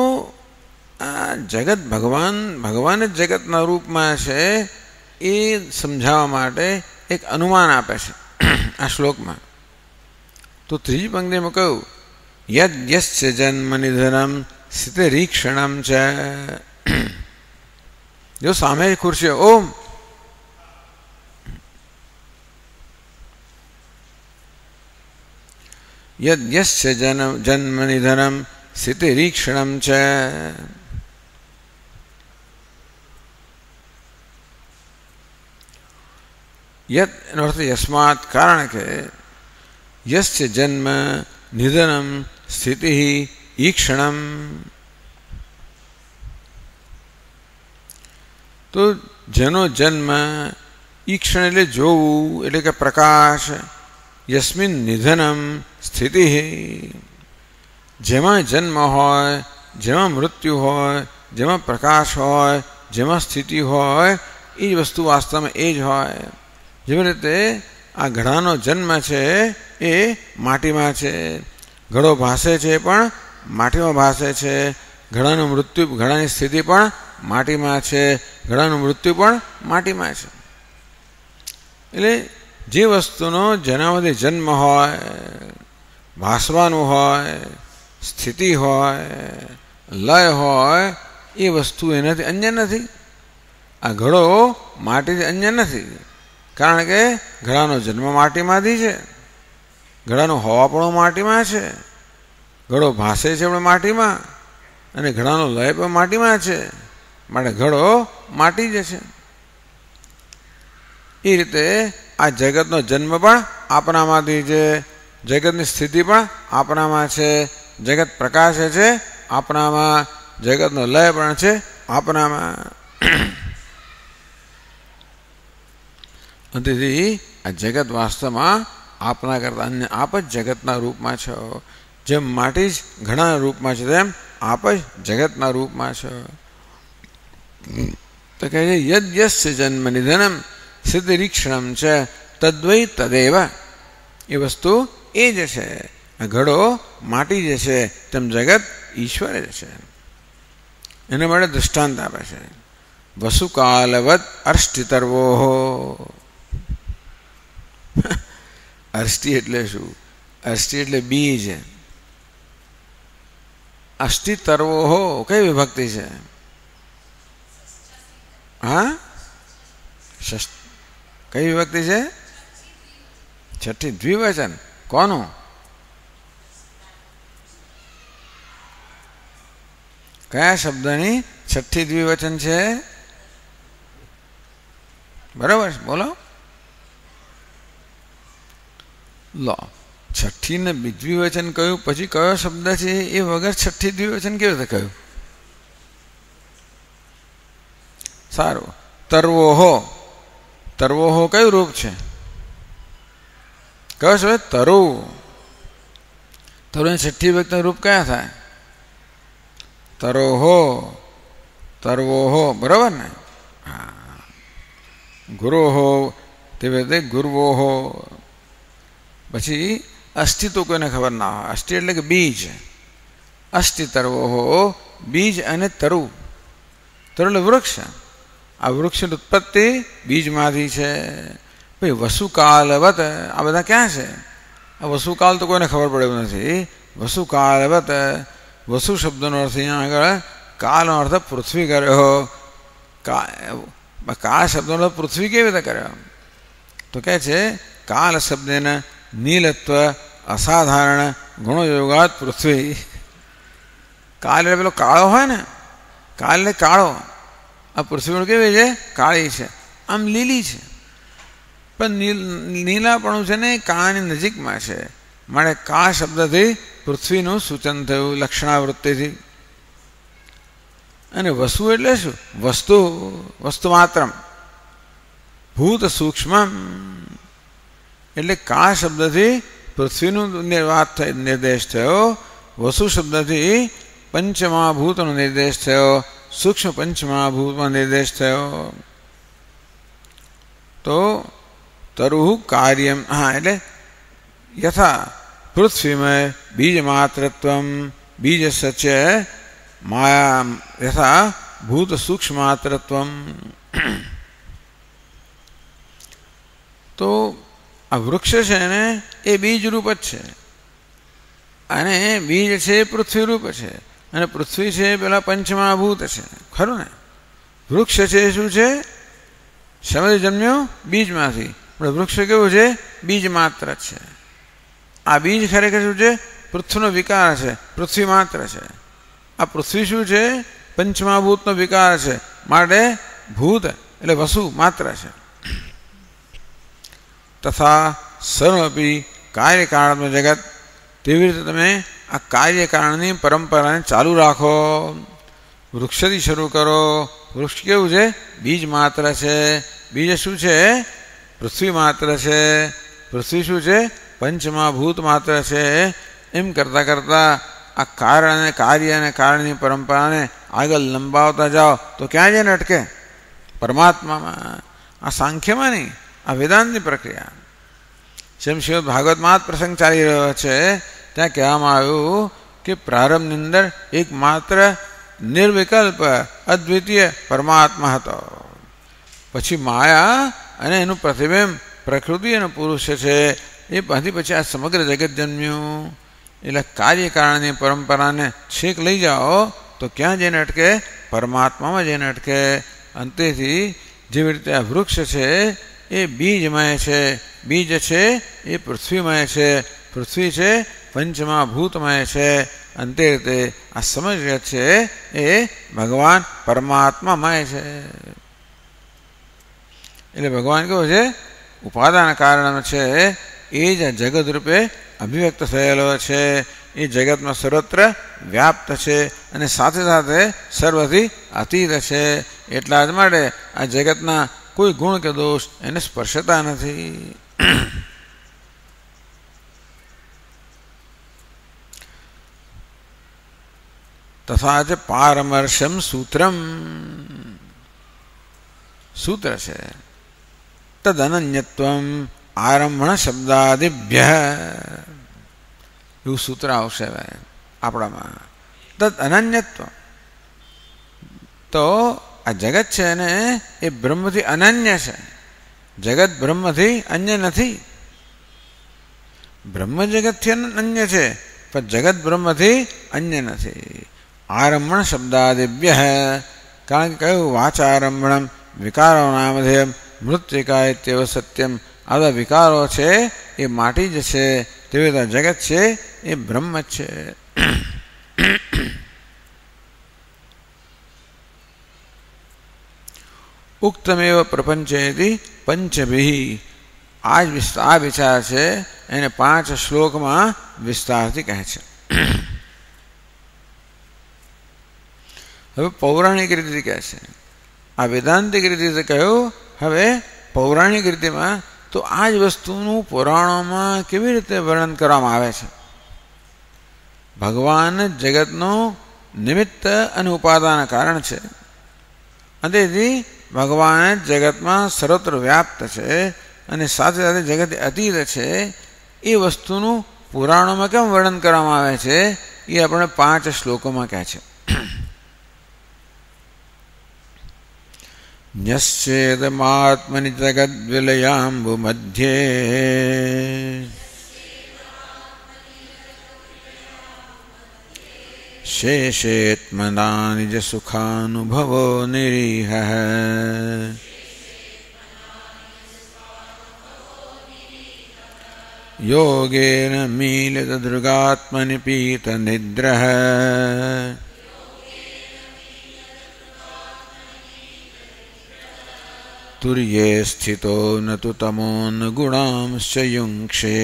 આ જગત ભગવાન જ જગતના રૂપમાં છે એ સમજાવવા માટે એક અનુમાન આપે છે આ શ્લોકમાં. તો ત્રીજી પંક્તિમાં કહ્યું, યદ યસ્ય જન્મ નિધનમ સ્થિતિરીક્ષણમ ચ. જો સામે ખુરશી ઓમ, યદ યસ્ય જન્મ નિધનમ સ્થિતિરીક્ષણમ ચ. યદ એનો અર્થ યસ્માત, કારણ કે યસ્ય જન્મ નિધનમ સ્થિતિ ઈક્ષણમ. તો જેનો જન્મ, ઈક્ષણ એટલે જોવું, એટલે કે પ્રકાશ, યસ્મિન નિધનમ સ્થિતિ, જેમાં જન્મ હોય, જેમાં મૃત્યુ હોય, જેમાં પ્રકાશ હોય, જેમાં સ્થિતિ હોય, એ જ વસ્તુ વાસ્તવમાં એ જ હોય. જેવી રીતે આ ઘડાનો જન્મ છે એ માટીમાં છે, ઘડો ભાસે છે પણ માટીમાં ભાસે છે, ઘડાનું મૃત્યુ, ઘડાની સ્થિતિ પણ માટીમાં છે, ઘડાનું મૃત્યુ પણ માટીમાં છે. એટલે જે વસ્તુનો જેનામાંથી જન્મ હોય, ભાસવાનું હોય, સ્થિતિ હોય, લય હોય, એ વસ્તુ એનાથી અન્ય નથી. આ ઘડો માટીથી અન્ય નથી, કારણ કે ઘડાનો જન્મ માટીમાંથી છે, ઘડાનું હવાપણું માટીમાં છે, ઘડો ભાસે છે પણ માટીમાં, અને ઘડાનો લય પણ માટીમાં છે, માટે ઘડો માટી જ છે. એ રીતે આ જગતનો જન્મ પણ આપણામાંથી છે, જગતની સ્થિતિ પણ આપણામાં છે, જગત પ્રકાશે છે આપણામાં, જગતનો લય પણ છે આપણામાં. તેથી આ જગત વાસ્તવમાં આપના કરતા અન્ય આપ જ જગતના રૂપમાં છો. જેમ માટી જ ઘણા રૂપમાં છે તેમ આપ જ જગતના રૂપમાં છો. તો કહે છે યદ યસ્ય જન્મ નિધનમ સ્થિતિરીક્ષણમ છે તદ્વૈ તદેવ. એ વસ્તુ એ જ છે. આ ઘડો માટી જે છે તેમ જગત ઈશ્વર જ છે. એના માટે દૃષ્ટાંત આપે છે, વસુકાલવત અર્ષ્ટિતર્વો. અર્ષ્ટિ એટલે શું? અર્ષ્ટિ એટલે બીજ. અષ્ટિતર્વો હો કઈ વિભક્તિ છે? હા, કઈ વિભક્તિ છે? છઠ્ઠી. દ્વિવચન કોનું? કયા શબ્દની છઠ્ઠી દ્વિવચન છે? બરાબર, બોલો. લો, છઠ્ઠી ને દ્વિવચન કહ્યું, પછી કયો શબ્દ છે એ વગર છઠ્ઠી દ્વિવચન કેવી રીતે કહ્યું? સારું. તરવોહો. તરવોહો કયું રૂપ છે? કયો છે? તરુ. તરુની છઠ્ઠી વ્યક્તિનું રૂપ કયા થાય? તરોહો. તરવોહો, બરાબર ને? હા, ગુરોહો તે રીતે ગુરવોહો. પછી અસ્થિ તો કોઈને ખબર ના હોય. અસ્થિ એટલે કે બીજ. અસ્થિ તરવોહો, બીજ અને તરુ. તરુ એટલે વૃક્ષ. આ વૃક્ષની ઉત્પત્તિ બીજમાંથી છે. ભાઈ વસુકાલવત, આ બધા ક્યાં છે? આ વસુકાલ તો કોઈને ખબર પડે એવું નથી. વસુકાલવત, વસુ શબ્દનો અર્થ અહીંયા આગળ કાળનો અર્થ પૃથ્વી કર્યો. કાળ શબ્દનો અર્થ પૃથ્વી કેવી રીતે કર્યો? તો કહે છે કાળ શબ્દેને નીલત્વ અસાધારણ ગુણયોગાત પૃથ્વી. કાળ એટલે પેલો કાળો હોય ને, કાળ એટલે કાળો. આ પૃથ્વી કેવી છે? કાળી છે, આમ લીલી છે. પણ નીલાપણું છે ને કાળની નજીકમાં છે. માટે કાળ શબ્દથી પૃથ્વીનું સૂચન થયું લક્ષણાવૃત્તિથી. અને વસુ એટલે શું? વસ્તુ, વસ્તુ માત્રમ. ભૂત સૂક્ષ્મ એટલે કાળ શબ્દથી પૃથ્વીનું નિર્દેશ થયો. વસુ શબ્દથી પંચમહાભૂતનો નિર્દેશ થયો. સૂક્ષ્મ પંચમહાભૂતમાં નિર્દેશ થયો. તો તરુઃ કાર્યમ, હા એટલે યથા પૃથ્વીમય બીજમાત્રત્વમ બીજસ્ચ માયા યથા ભૂત સૂક્ષ્માત્રત્વમ. તો આ વૃક્ષ છે ને એ બીજ રૂપ જ છે. અને બીજ છે પૃથ્વી રૂપ છે. અને પૃથ્વી છે પેલા પંચમહાભૂત છે, ખરું ને? વૃક્ષ છે શું છે? સમય જન્મ્યો બીજમાંથી. પણ વૃક્ષ કેવું છે? બીજ માત્ર છે. આ બીજ ખરેખર શું છે? પૃથ્વીનો વિકાર છે, પૃથ્વી માત્ર છે. આ પૃથ્વી શું છે? પંચમહાભૂતનો વિકાર છે. માટે ભૂત એટલે વસુ માત્ર છે. તથા સર્વપી કાર્યકારણનું જગત. તેવી રીતે તમે આ કાર્યકારણની પરંપરાને ચાલુ રાખો. વૃક્ષથી શરૂ કરો. વૃક્ષ કેવું છે? બીજ માત્ર છે. બીજ શું છે? પૃથ્વી માત્ર છે. પૃથ્વી શું છે? પંચમહાભૂત માત્ર છે. એમ કરતાં કરતાં આ કારણ અને કાર્ય અને કારણની પરંપરાને આગળ લંબાવતા જાઓ તો ક્યાં જઈને અટકે? પરમાત્મામાં. આ સાંખ્યમાં નહીં, આ વેદાંતની પ્રક્રિયા. જેમ શ્રીમદ ભાગવતમાં જ પ્રસંગ ચાલી રહ્યો છે, ત્યાં કહેવામાં આવ્યું કે પ્રારંભની અંદર એકમાત્ર નિર્વિકલ્પ અદ્વિતીય પરમાત્મા હતો. પછી માયા અને એનું પ્રતિબિંબ પ્રકૃતિ અને પુરુષ છે. એ પછી આ સમગ્ર જગત જન્મ્યું. એટલે કાર્યકારણની પરંપરાને છેક લઈ જાઓ તો ક્યાં જઈને અટકે? પરમાત્મામાં જઈને અટકે. અંતેથી જેવી રીતે આ વૃક્ષ છે એ બીજમય છે. બીજ છે એ પૃથ્વીમય છે. પૃથ્વી છે પંચમહાભૂતમય છે. અંતે રીતે આ સમગ્ર છે એ ભગવાન પરમાત્મામય છે. એટલે ભગવાન કેવું છે? ઉપાદાન કારણ છે. એ જ જગત રૂપે અભિવ્યક્ત થયેલો છે. એ જગતમાં સર્વત્ર વ્યાપ્ત છે અને સાથે સાથે સર્વથી અતીત છે. એટલા જ માટે આ જગતના કોઈ ગુણ કે દોષ એને સ્પર્શતા નથી. તથા જ પારમર્શમ સૂત્રમ. સૂત્ર છે તદનન્યત્વમ આરંભણ શબ્દાદિભ્ય. એવું સૂત્ર આવશે આપણામાં. તદ અનન્યત્વ. તો આ જગત છે ને એ બ્રહ્મથી અનન્ય છે. જગત બ્રહ્મથી અન્ય નથી. બ્રહ્મ જગતથી અન્ય છે પણ જગત બ્રહ્મથી અન્ય નથી. આરંભણ શબ્દાદિભ્ય. કારણ કે કયું? વાચારંભણમ વિકારો નામધેયમ મૃત્તિકા ઇત્યવ સત્યમ. આ બધા વિકારો છે એ માટી જ છે. તેવી રીતે જગત છે એ બ્રહ્મ જ છે. ઉક્તમેવ પ્રપંચેતિ પંચભિઃ. આ વિચાર છે એને 5 શ્લોકમાં વિસ્તારથી કહે છે. હવે પૌરાણિક રીતે કહે છે. આ વેદાંતિક રીતે કહ્યું. હવે પૌરાણિક રીતેમાં તો આ જ વસ્તુનું પુરાણોમાં કેવી રીતે વર્ણન કરવામાં આવે છે. ભગવાન જગતનું નિમિત્ત અને ઉપાદાન કારણ છે. તેથી ભગવાન જગતમાં સર્વત્ર વ્યાપ્ત છે અને સાથે સાથે જગત અતીત છે. એ વસ્તુનું પુરાણોમાં કેમ વર્ણન કરવામાં આવે છે એ આપણે 5 શ્લોકોમાં કહે છે. ન્યસ્યેદમાત્મનિ જગદ્વિલયામ્બુ મધ્યે શેષેત્મના નિજ સુખાનુભવો નિરીહ યોગેન મીલિત દૃગાત્મનિ પીત નિદ્રઃ તુર્યે સ્થિતો ન તુ તમોન ગુણાંશ્ચ યુંક્ષે.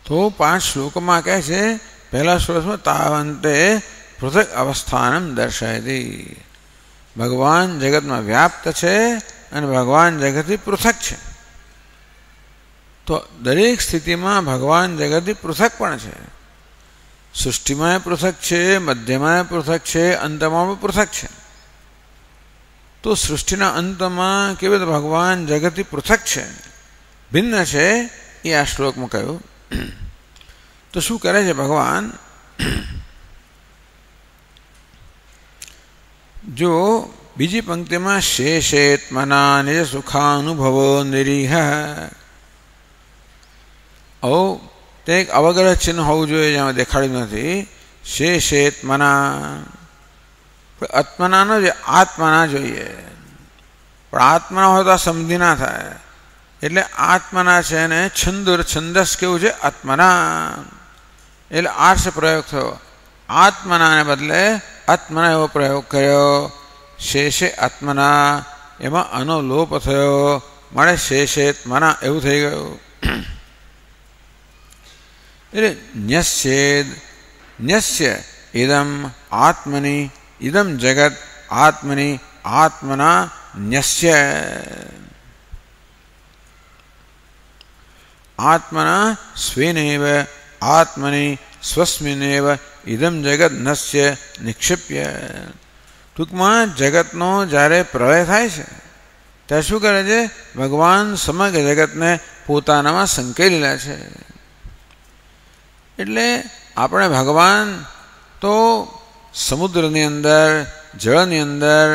તો 5 શ્લોકમાં કહે છે. પહેલા શ્લોકમાં તાવંતે પૃથક અવસ્થાનમ દર્શયતિ. ભગવાન જગતમાં વ્યાપ્ત છે અને ભગવાન જગતથી પૃથક છે. તો દરેક સ્થિતિમાં ભગવાન જગતથી પૃથક પણ છે. સૃષ્ટિમાં પૃથક છે, મધ્યમાં પૃથક છે, અંતમાં પણ પૃથક છે. તો સૃષ્ટિના અંતમાં કેવી રીતે ભગવાન જગતથી પૃથક છે, ભિન્ન છે, એ આ શ્લોકમાં કહ્યું. તો શું કરે છે ભગવાન? જો બીજી પંક્તિમાં શેષેત્મના નિજ સુખાનુભવો નિરીહ, તે એક અવગ્રહ ચિહ્ન હોવું જોઈએ, જેમાં દેખાડ્યું નથી. શેષેત્મના, આત્મનાનો જે આત્મના જોઈએ, પણ આત્મના હોય તો આ સમજી ના થાય. એટલે આત્મના છે ને છંદસ કેવું છે? આત્મના. એટલે આર્ષ પ્રયોગ થયો. આત્મનાને બદલે આત્મના એવો પ્રયોગ કર્યો. શેષે આત્મના, એમાં આનો લોપ થયો, મળે શેષેત્મના એવું થઈ ગયું. એટલે ન્યસ્ય ઇદમ આત્મની ઇદમ જગત આત્મની આત્મના ન્યસ્ય. આત્મના સ્વેનેવ આત્મની સ્વસ્મિનેવ ઇદમ જગત નસ્ય નિક્ષિપ્ય. ટૂંકમાં જગતનો જ્યારે પ્રલય થાય છે ત્યારે શું કરે છે? ભગવાન સમગ્ર જગતને પોતાનામાં સંકેલી લે છે. એટલે આપણે ભગવાન તો સમુદ્રની અંદર, જળની અંદર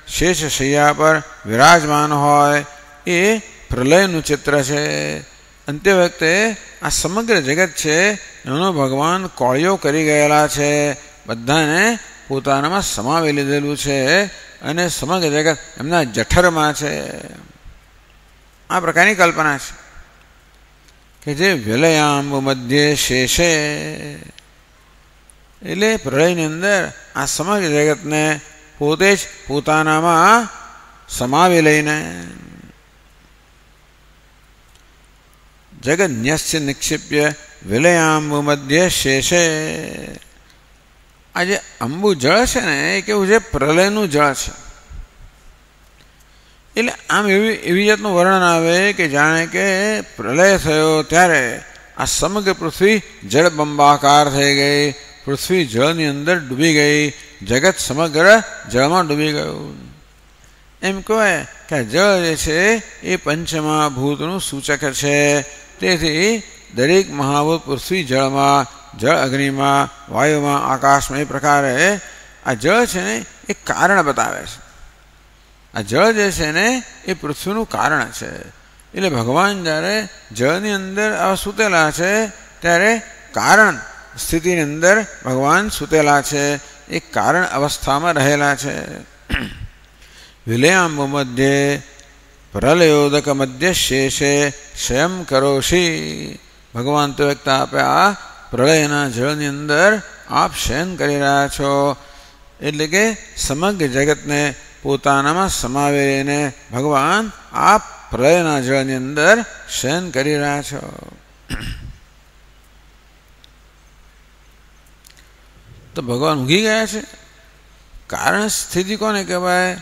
શેષ શૈયા પર વિરાજમાન હોય એ પ્રલયનું ચિત્ર છે. અંતે વખતે આ સમગ્ર જગત છે એનો ભગવાન કોળિયો કરી ગયેલા છે, બધાને પોતાનામાં સમાવી લીધેલું છે અને સમગ્ર જગત એમના જઠરમાં છે. આ પ્રકારની કલ્પના છે કે જે વિલયામ્બ મધ્યે શેષે, એટલે પ્રલયની અંદર આ સમગ્ર જગતને પોતે જ પોતાનામાં સમાવી લઈને જગન્યસ્ય નિક્ષિપ્ય વિલયામ્બુ મધ્યે શેષે. આ જે અંબુ જળ છે ને એ કેવું છે? પ્રલયનું જળ છે. એટલે આમ એવી જાતનું વર્ણન આવે કે જાણે કે પ્રલય થયો ત્યારે આ સમગ્ર પૃથ્વી જળબંબાકાર થઈ ગઈ, પૃથ્વી જળની અંદર ડૂબી ગઈ, જગત સમગ્ર જળમાં ડૂબી ગયું. એમ કહેવાય કે આ જળ જે છે એ પંચમહાભૂતનું સૂચક છે. તેથી દરેક મહાભૂત પૃથ્વી જળમાં, જળ અગ્નિમાં, વાયુમાં, આકાશમાં, એ પ્રકારે આ જળ છે ને એ કારણ બતાવે છે. આ જળ જે છે ને એ પૃથ્વીનું કારણ છે. એટલે ભગવાન જ્યારે જળની અંદર આવા સૂતેલા છે ત્યારે કારણ સ્થિતિની અંદર ભગવાન સૂતેલા છે, એ કારણ અવસ્થામાં રહેલા છે. વિલયામ્બ મધ્યે પ્રલયોદક મધ્ય શેષે સ્વયં કરોશી. ભગવાન તો વ્યક્ત આપે આ પ્રલયના જળની અંદર આપ શયન કરી રહ્યા છો. એટલે કે સમગ્ર જગતને પોતાનામાં સમાવીને ભગવાન આપ પ્રલયના જળની અંદર શયન કરી રહ્યા છો. તો ભગવાન ઊંઘી ગયા છે. કારણ સ્થિતિ કોને કહેવાય?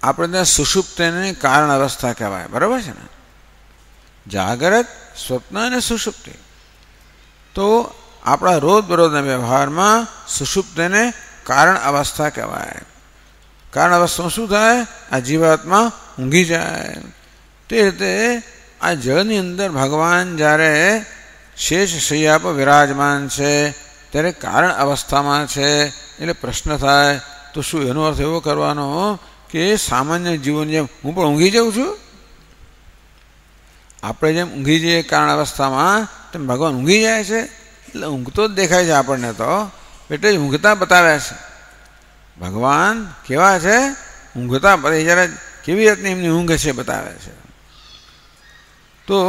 આપણે ત્યાં સુષુપ્તિને કારણ અવસ્થા કહેવાય, બરાબર છે ને? જાગૃત, સ્વપ્ન અને સુષુપ્તિ. તો આપણા રોજબરોજના વ્યવહારમાં સુષુપ્તિને કારણ અવસ્થા કહેવાય. કારણ અવસ્થામાં શું થાય? આ જીવાત્મા ઊંઘી જાય. તે રીતે આ જળની અંદર ભગવાન જ્યારે શેષ શૈયા પર વિરાજમાન છે ત્યારે કારણ અવસ્થામાં છે. એટલે પ્રશ્ન થાય તો શું એનો અર્થ એવો કરવાનો કે સામાન્ય જીવન જેમ હું પણ ઊંઘી જાઉં છું? આપણે જેમ ઊંઘી જઈએ કારણ અવસ્થામાં તેમ ભગવાન ઊંઘી જાય છે? એટલે ઊંઘતો જ દેખાય છે આપણને, તો એટલે જ ઊંઘતા બતાવ્યા છે. ભગવાન કેવા છે? ઊંઘતા બતાવી. જ્યારે કેવી રીતની એમની ઊંઘ છે બતાવે છે. તો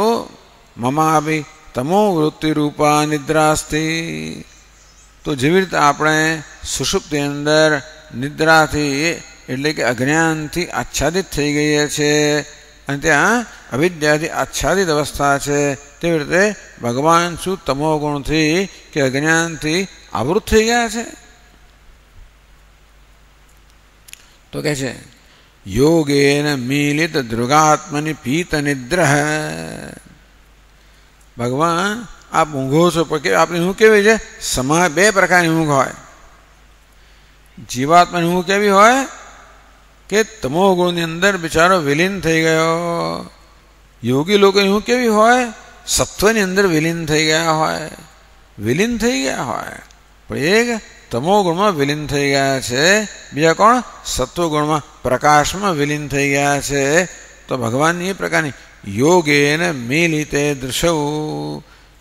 મમાભિ તમો વૃત્તિ રૂપા નિદ્રાસ્તી. તો જેવી રીતે આપણે સુષુપ્તિ અંદર નિદ્રાથી એટલે કે અજ્ઞાનથી આચ્છાદિત થઈ ગઈએ છે અને ત્યાં અવિદ્યાથી આચ્છાદિત અવસ્થા છે, તેવી રીતે ભગવાન શું તમો ગુણથી કે અજ્ઞાનથી આવૃત થઈ ગયા છે? તો કહે છે યોગેન મીલિત દૃગાત્મની પીત નિદ્રહ. ભગવાન આપ ઊંઘો છો પણ આપણી ઊંઘ કેવી છે? સમા બે પ્રકારની ઊંઘ હોય. જીવાત્માની ઊંઘ કેવી હોય કે તમો ગુણની અંદર બિચારો વિલીન થઈ ગયો. યોગી લોકોની ઊંઘ કેવી હોય? સત્વની અંદર વિલીન થઈ ગયા હોય. વિલીન થઈ ગયા હોય પણ એક તમો ગુણમાં વિલીન થઈ ગયા છે, બીજા કોણ? સત્વ ગુણમાં પ્રકાશમાં વિલીન થઈ ગયા છે. તો ભગવાનની એ પ્રકારની યોગેન મીલિતે દૃશૌ.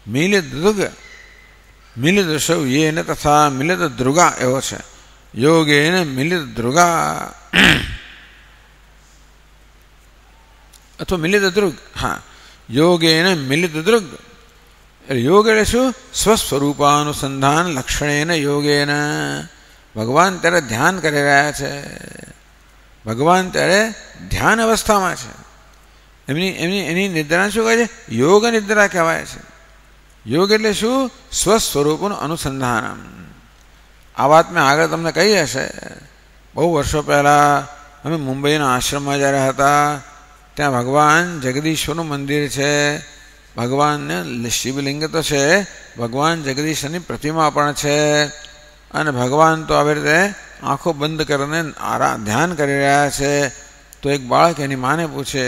મિલિત દૃગ, મિલિત દૃશૌ યેન તથા મિલિત દૃગા એવો છે. યોગેન મિલિત દૃગા અથવા મિલિત દૃગ. હા, યોગેન મિલિત દૃગ. યોગ એટલે શું? સ્વસ્વરૂપાનુસંધાન લક્ષણેન યોગેન. ભગવાન ત્યારે ધ્યાન કરી રહ્યા છે. ભગવાન ત્યારે ધ્યાન અવસ્થામાં છે. એની નિદ્રા શું કહે છે? યોગ નિદ્રા કહેવાય છે. યોગ એટલે શું? સ્વસ્વરૂપનું અનુસંધાન. આ વાત મેં આગળ તમને કહી હશે. બહુ વર્ષો પહેલાં અમે મુંબઈના આશ્રમમાં જ્યારે હતા ત્યાં ભગવાન જગદીશ્વરનું મંદિર છે. ભગવાનને શિવલિંગ તો છે, ભગવાન જગદીશની પ્રતિમા પણ છે. અને ભગવાન તો આવી રીતે આંખો બંધ કરીને ધ્યાન કરી રહ્યા છે. તો એક બાળક એની માને પૂછે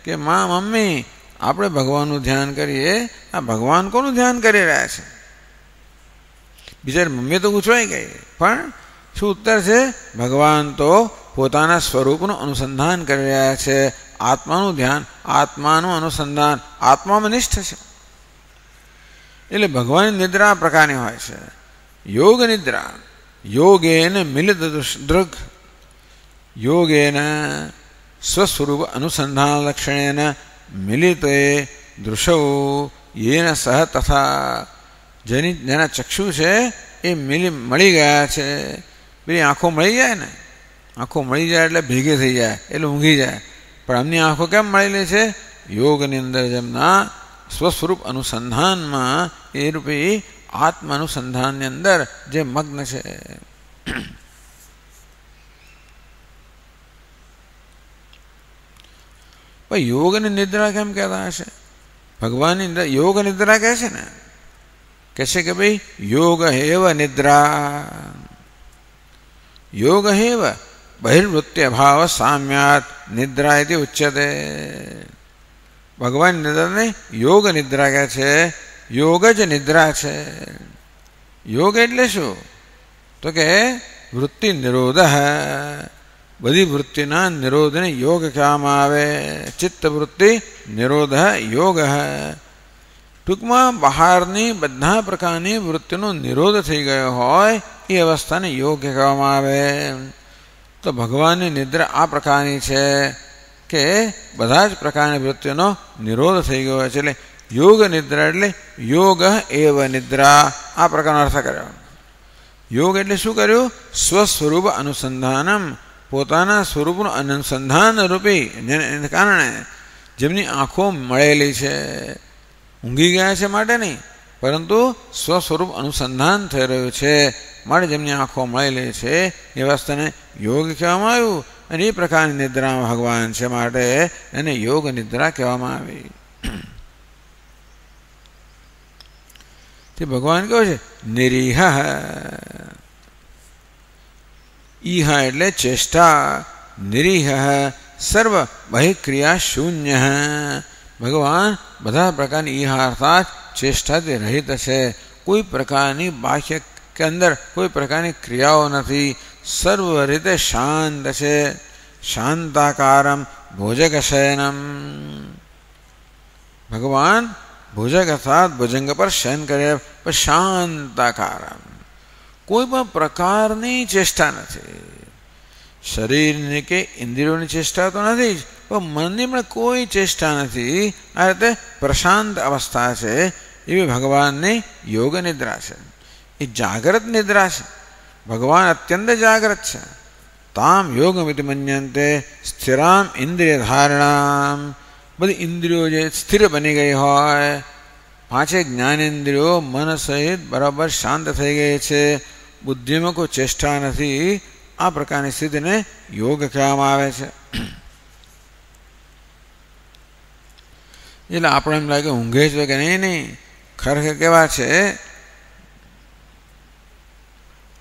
કે માં, મમ્મી, આપણે ભગવાનનું ધ્યાન કરીએ, આ ભગવાન કોનું ધ્યાન કરી રહ્યા છે? બિચારી મમ્મી તો ગૂંચવાઈ ગઈ. પણ શું ઉત્તર છે? ભગવાન તો પોતાના સ્વરૂપનું અનુસંધાન કરી રહ્યા છે. આત્માનું ધ્યાન, આત્માનું અનુસંધાન, આત્મામાં નિષ્ઠ છે. એટલે ભગવાનની નિદ્રા આ પ્રકારની હોય છે. યોગ નિદ્રા. યોગેન મિલિત દૃગ. યોગેન સ્વસ્વરૂપ અનુસંધાન લક્ષણેન મિલિતે દૃશૌ યેન સહ તથા. જેના ચક્ષુ છે એ મળી ગયા છે. પેલી આંખો મળી જાય ને, આંખો મળી જાય એટલે ભેગી થઈ જાય, એટલે ઊંઘી જાય. પણ એમની આંખો કેમ મળેલી છે? યોગની અંદર જેમના સ્વસ્વરૂપ અનુસંધાનમાં એ રૂપી આત્મ અનુસંધાનની અંદર જે મગ્ન છે. પણ યોગની નિદ્રા કેમ કહેતા હશે? ભગવાનની યોગ નિદ્રા કહે છે ને, કહે છે કે ભાઈ યોગ હેવ નિદ્રા. યોગ હેવ બહિર્વૃત્તિ અભાવ સામ્યાત નિદ્રા ઇતિ ઉચ્યતે. ભગવાન નિદ્રાને યોગ નિદ્રા કહે છે. યોગ જ નિદ્રા છે. યોગ એટલે શું? તો કે વૃત્તિ નિરોધ. બધી વૃત્તિના નિરોધને યોગ કહેવામાં આવે. ચિત્ત વૃત્તિ નિરોધ યોગ. ટૂંકમાં બહારની બધા પ્રકારની વૃત્તિનો નિરોધ થઈ ગયો હોય એ અવસ્થાને યોગ કહેવામાં આવે. તો ભગવાનની નિદ્રા આ પ્રકારની છે કે બધા જ પ્રકારની વૃત્તિનો નિરોધ થઈ ગયો છે. એટલે યોગ નિદ્રા એટલે યોગ એવ નિદ્રા આ પ્રકારનો અર્થ કર્યો. યોગ એટલે શું કર્યું? સ્વસ્વરૂપ અનુસંધાનમ. પોતાના સ્વરૂપનું અનુસંધાન રૂપી એને કારણે જેમની આંખો મળેલી છે, ઊંઘી ગયા છે માટે નહીં, પરંતુ સ્વસ્વરૂપ અનુસંધાન થઈ રહ્યું છે માટે જેમની આંખો મળેલી છે એ વસ્તુને યોગ કહેવામાં આવ્યું. અને એ પ્રકારની નિદ્રામાં ભગવાન છે, માટે એને યોગ નિદ્રા કહેવામાં આવી. તે ભગવાન કહે છે નિરીહ. ઈહ એટલે ચેષ્ટા, નિરીહ સર્વ બહિક્રિયા શૂન્ય. ભગવાન બધા પ્રકારની ઈહ અર્થાત ચેષ્ટાથી રહિત છે. કોઈ પ્રકારની બાહ્ય કે અંદર કોઈ પ્રકારની ક્રિયાઓ નથી. સર્વ રીતે શાંત છે. શાંતાકારમ ભોજગશયનમ. ભગવાન ભુજગ અર્થાત ભુજંગ પર શયન કરે, પણ શાંતાકારમ, કોઈ પણ પ્રકારની ચેષ્ટા નથી. શરીરની કે ઇન્દ્રિયોની ચેષ્ટા તો નથી જ, પણ મનની પણ કોઈ ચેષ્ટા નથી. આ રીતે પ્રશાંત અવસ્થા છે. એવી ભગવાનની યોગ નિદ્રા છે. એ જાગ્રત નિદ્રા છે. ભગવાન અત્યંત જાગ્રત છે. તામ યોગમિતિ મન્યન્તે સ્થિરામ ઇન્દ્રિય ધારણામ. બધી ઇન્દ્રિયો જે સ્થિર બની ગઈ હોય, પાંચે જ્ઞાનેન્દ્રિયો મન સહિત બરાબર શાંત થઈ ગઈ છે, બુદ્ધિમાં કોઈ ચેષ્ટા નથી, આ પ્રકારની સ્થિતિને યોગ કહેવામાં આવે છે. એટલે આપણે એમ લાગે ઊંઘે છે કે નહીં, ખરેખર કેવા છે?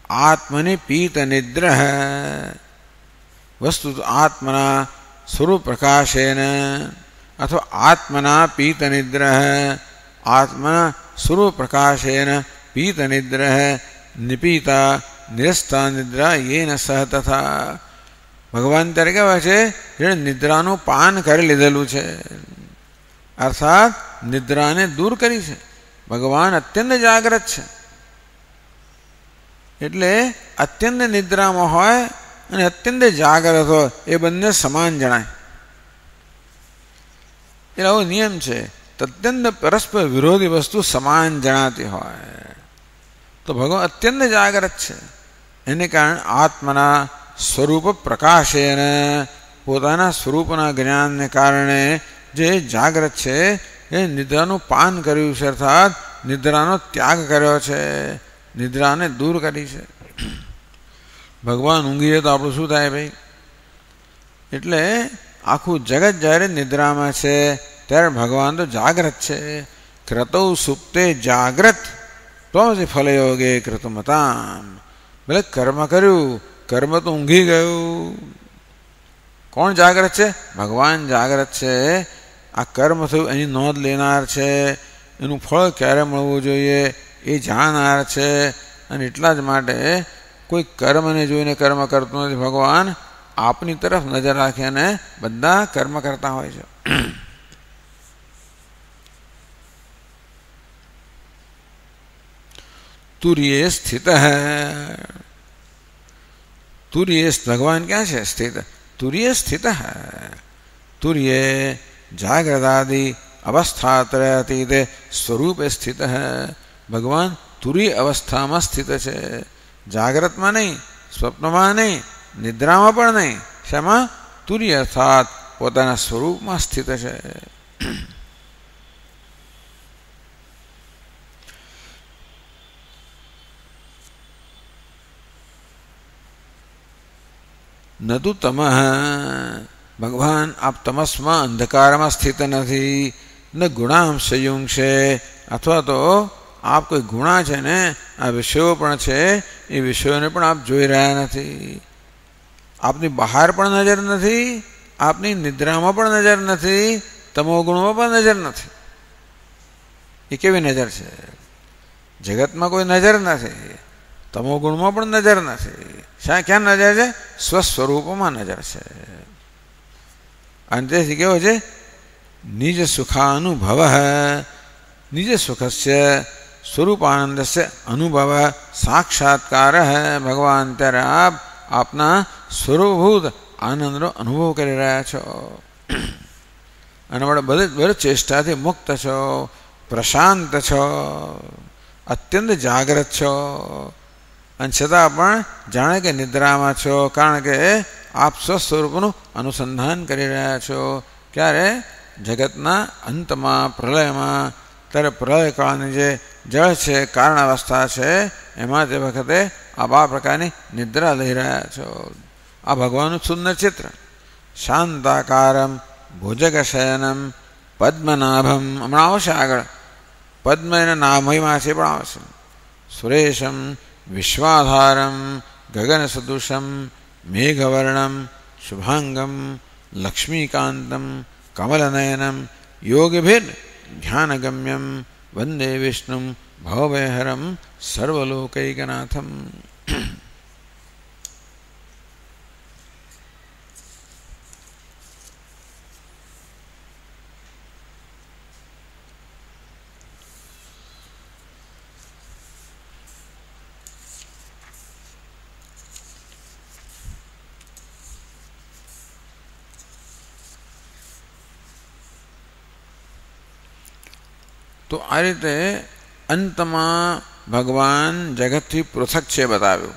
આત્મની પીત નિદ્રા. વસ્તુ આત્મના સ્વરૂપ પ્રકાશેન અથવા આત્મના પીત નિદ્રા. આત્મના સ્વરૂપ પ્રકાશેન પીત નિદ્રા નિપીતા નિરસ્તા નિદ્રા યેન સહ તથા. ભગવાન ત્યારે કહેવાય છે જેણે નિદ્રાનું પાન કરી લીધેલું છે, અર્થાત નિદ્રાને દૂર કરી છે. ભગવાન અત્યંત જાગ્રત છે, એટલે અત્યંત નિદ્રામાં હોય અને અત્યંત જાગ્રત હોય એ બંને સમાન જણાય. એટલે આવો નિયમ છે. અત્યંત પરસ્પર વિરોધી વસ્તુ સમાન જણાતી હોય તો ભગવાન અત્યંત જાગ્રત છે. એને કારણે આત્મના સ્વરૂપ પ્રકાશેન, પોતાના સ્વરૂપના જ્ઞાનને કારણે જે જાગ્રત છે એ નિદ્રાનું પાન કર્યું છે, અર્થાત નિદ્રાનો ત્યાગ કર્યો છે, નિદ્રાને દૂર કરી છે. ભગવાન ઊંઘીએ તો આપણું શું થાય ભાઈ? એટલે આખું જગત જ્યારે નિદ્રામાં છે ત્યારે ભગવાન તો જાગ્રત છે. ક્રતૌ સુપ્તે જાગ્રત ત્વમસી ફલયોગે કૃતમતામ. ભલે કર્મ કર્યું, કર્મ તો ઊંઘી ગયું. કોણ જાગ્રત છે? ભગવાન જાગ્રત છે. આ કર્મ થયું એની નોંધ લેનાર છે, એનું ફળ ક્યારે મળવું જોઈએ એ જાણનાર છે. અને એટલા જ માટે કોઈ કર્મને જોઈને કર્મ કરતું નથી. ભગવાન આપની તરફ નજર રાખી અને બધા કર્મ કરતા હોય છે. તુર્ય સ્થિત. તુર્ય ભગવાન ક્યાં છે સ્થિત? તુર્ય સ્થિત. તુર્ય જાગ્રદાદિ અવસ્થાત્રયાતીત સ્વરૂપે સ્થિત. ભગવાન તુર્ય અવસ્થામાં સ્થિત છે. જાગ્રતમાં નહીં, સ્વપ્નમાં નહીં, નિદ્રામાં પણ નહીં. શેમાં? તુર્ય અર્થાત પોતાના સ્વરૂપમાં સ્થિત છે. ન તો તમઃ. ભગવાન આપ તમસમાં અંધકારમાં સ્થિત નથી. ન ગુણામ સંયુંશે, અથવા તો આપ કોઈ ગુણા છે ને આ વિષયો પણ છે એ વિષયોને પણ આપ જોઈ રહ્યા નથી. આપની બહાર પણ નજર નથી, આપની નિદ્રામાં પણ નજર નથી, તમો ગુણમાં પણ નજર નથી. એ કેવી નજર છે? જગતમાં કોઈ નજર નથી, તમો ગુણમાં પણ નજર નથી. ક્યાં નજર છે? સ્વસ્વરૂપમાં નજર છે. અને તેથી કેવો છે? નિજ સુખાનુભવ. નિજ સુખસ્ય સ્વરૂપાનંદસ્ય અનુભવ સાક્ષાત્કાર. ભગવાન ત્યારે આપ આપના સ્વરૂપભૂત આનંદનો અનુભવ કરી રહ્યા છો અને બધી ચેષ્ટાથી મુક્ત છો, પ્રશાંત છો, અત્યંત જાગ્રત છો. અને છતાં પણ જાણે કે નિદ્રામાં છો, કારણ કે આપ સ્વસ્વરૂપનું અનુસંધાન કરી રહ્યા છો. ક્યારે? જગતના અંતમાં, પ્રલયમાં. ત્યારે પ્રલયકાળની જે જળ છે, કારણ અવસ્થા છે, એમાં તે વખતે આપ આ પ્રકારની નિદ્રા લઈ રહ્યા છો. આ ભગવાનનું સુંદર ચિત્ર. શાંતાકારમ ભુજગશયનમ પદ્મનાભમ, હમણાં આવશે આગળ, પદ્મ એના નામમાં છે પણ આવશે. સુરેશમ વિશ્વાધારમ ગગન સદૃશમ મેઘવર્ણમ શુભાંગમ લક્ષ્મીકાંતમ કમલનયનમ યોગભેદ ધ્યાનગમ્યમ વંદે વિષ્ણુમ ભવભયહરમ સર્વલોકૈકનાથમ. તો આ રીતે અંતમાં ભગવાન જગતથી પૃથક છે બતાવ્યું.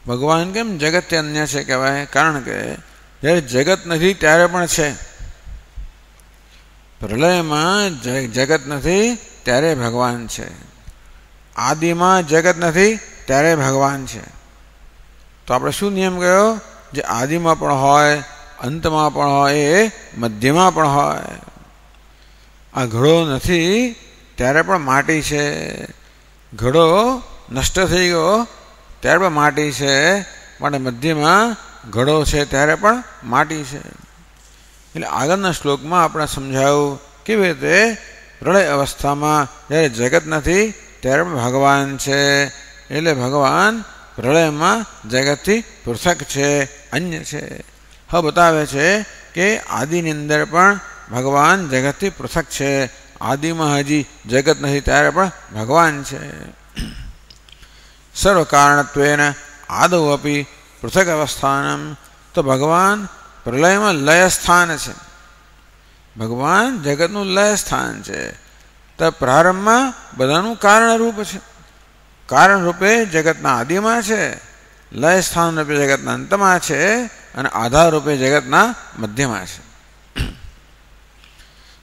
ભગવાન કેમ જગતથી અન્ય છે કહેવાય? કારણ કે જ્યારે જગત નથી ત્યારે પણ છે. પ્રલયમાં જગત નથી ત્યારે ભગવાન છે. આદિમાં જગત નથી ત્યારે ભગવાન છે. તો આપણે શું નિયમ ગયો? જે આદિમાં પણ હોય, અંતમાં પણ હોય, એ મધ્યમાં પણ હોય. આ ઘડો નથી ત્યારે પણ માટી છે. ઘડો નષ્ટ થઈ ગયો ત્યારે પણ માટી છે. માટે મધ્યમાં ઘડો છે ત્યારે પણ માટી છે. એટલે આગળના શ્લોકમાં આપણે સમજાયું કેવી રીતે પ્રળય અવસ્થામાં જ્યારે જગત નથી ત્યારે પણ ભગવાન છે. એટલે ભગવાન પ્રળયમાં જગતથી પૃથક છે, અન્ય છે. હવે બતાવે છે કે આદિની અંદર પણ ભગવાન જગતથી પૃથક છે. આદિમાં હજી જગત નથી ત્યારે પણ ભગવાન છે. સર્વકારણત્વેન આદૌ અપી પૃથક અવસ્થાનમ, તો ભગવાન પ્રલયમાં લય સ્થાન છે. ભગવાન જગતનું લય સ્થાન છે. તો પ્રારંભમાં બધાનું કારણરૂપ છે. કારણ રૂપે જગતના આદિમાં છે, લય સ્થાન રૂપે જગતના અંતમાં છે, અને આધાર રૂપે જગતના મધ્યમાં છે.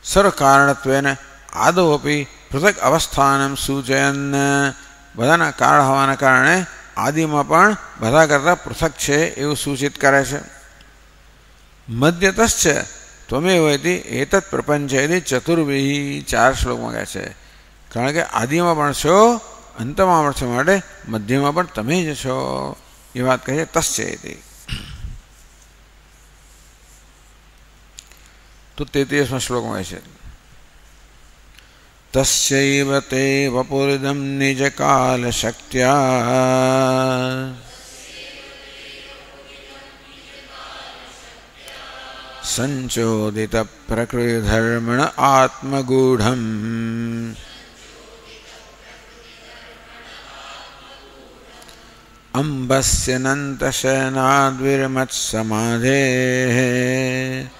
સર્વકારણત્વેન આદૌ અપી પૃથક અવસ્થાનમ સૂચયન, બધાના કારણ હોવાના કારણે આદિમાં પણ બધા કરતાં પૃથક છે એવું સૂચિત કરે છે. મધ્યતશ્ચ ત્વમેવ ઇતિ એતत् પ્રપંચેતિ ચતુર્ભિઃ, 4 શ્લોકમાં કહે છે. કારણ કે આદિમાં પણ છો, અંતમાં પણ છો, માટે મધ્યમાં પણ તમે જ છો એ વાત કહે છે. તસ્ચેતિ. તો 33મા શ્લોકમાં કહે છે તસ્યૈવ તે વપુરિદં નિજકાલ શક્ત્યા સંચોદિત પ્રકૃતિધર્મણ આત્મગૂઢમ અંબસ્ય નંતશયનાદ્વિર્મત્સમાધેઃ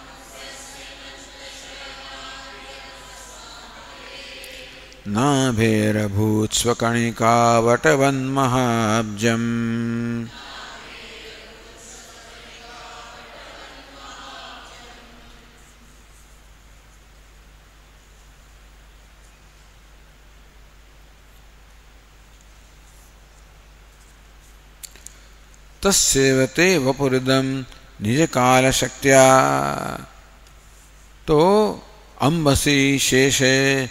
નાભેરભૂત સ્વકણિકાવટવન્મહાબ્જમ. તસ્યૈવ તે વપુરિદં નિજકાલ શક્ત્યા, તો અંબસી શેષે,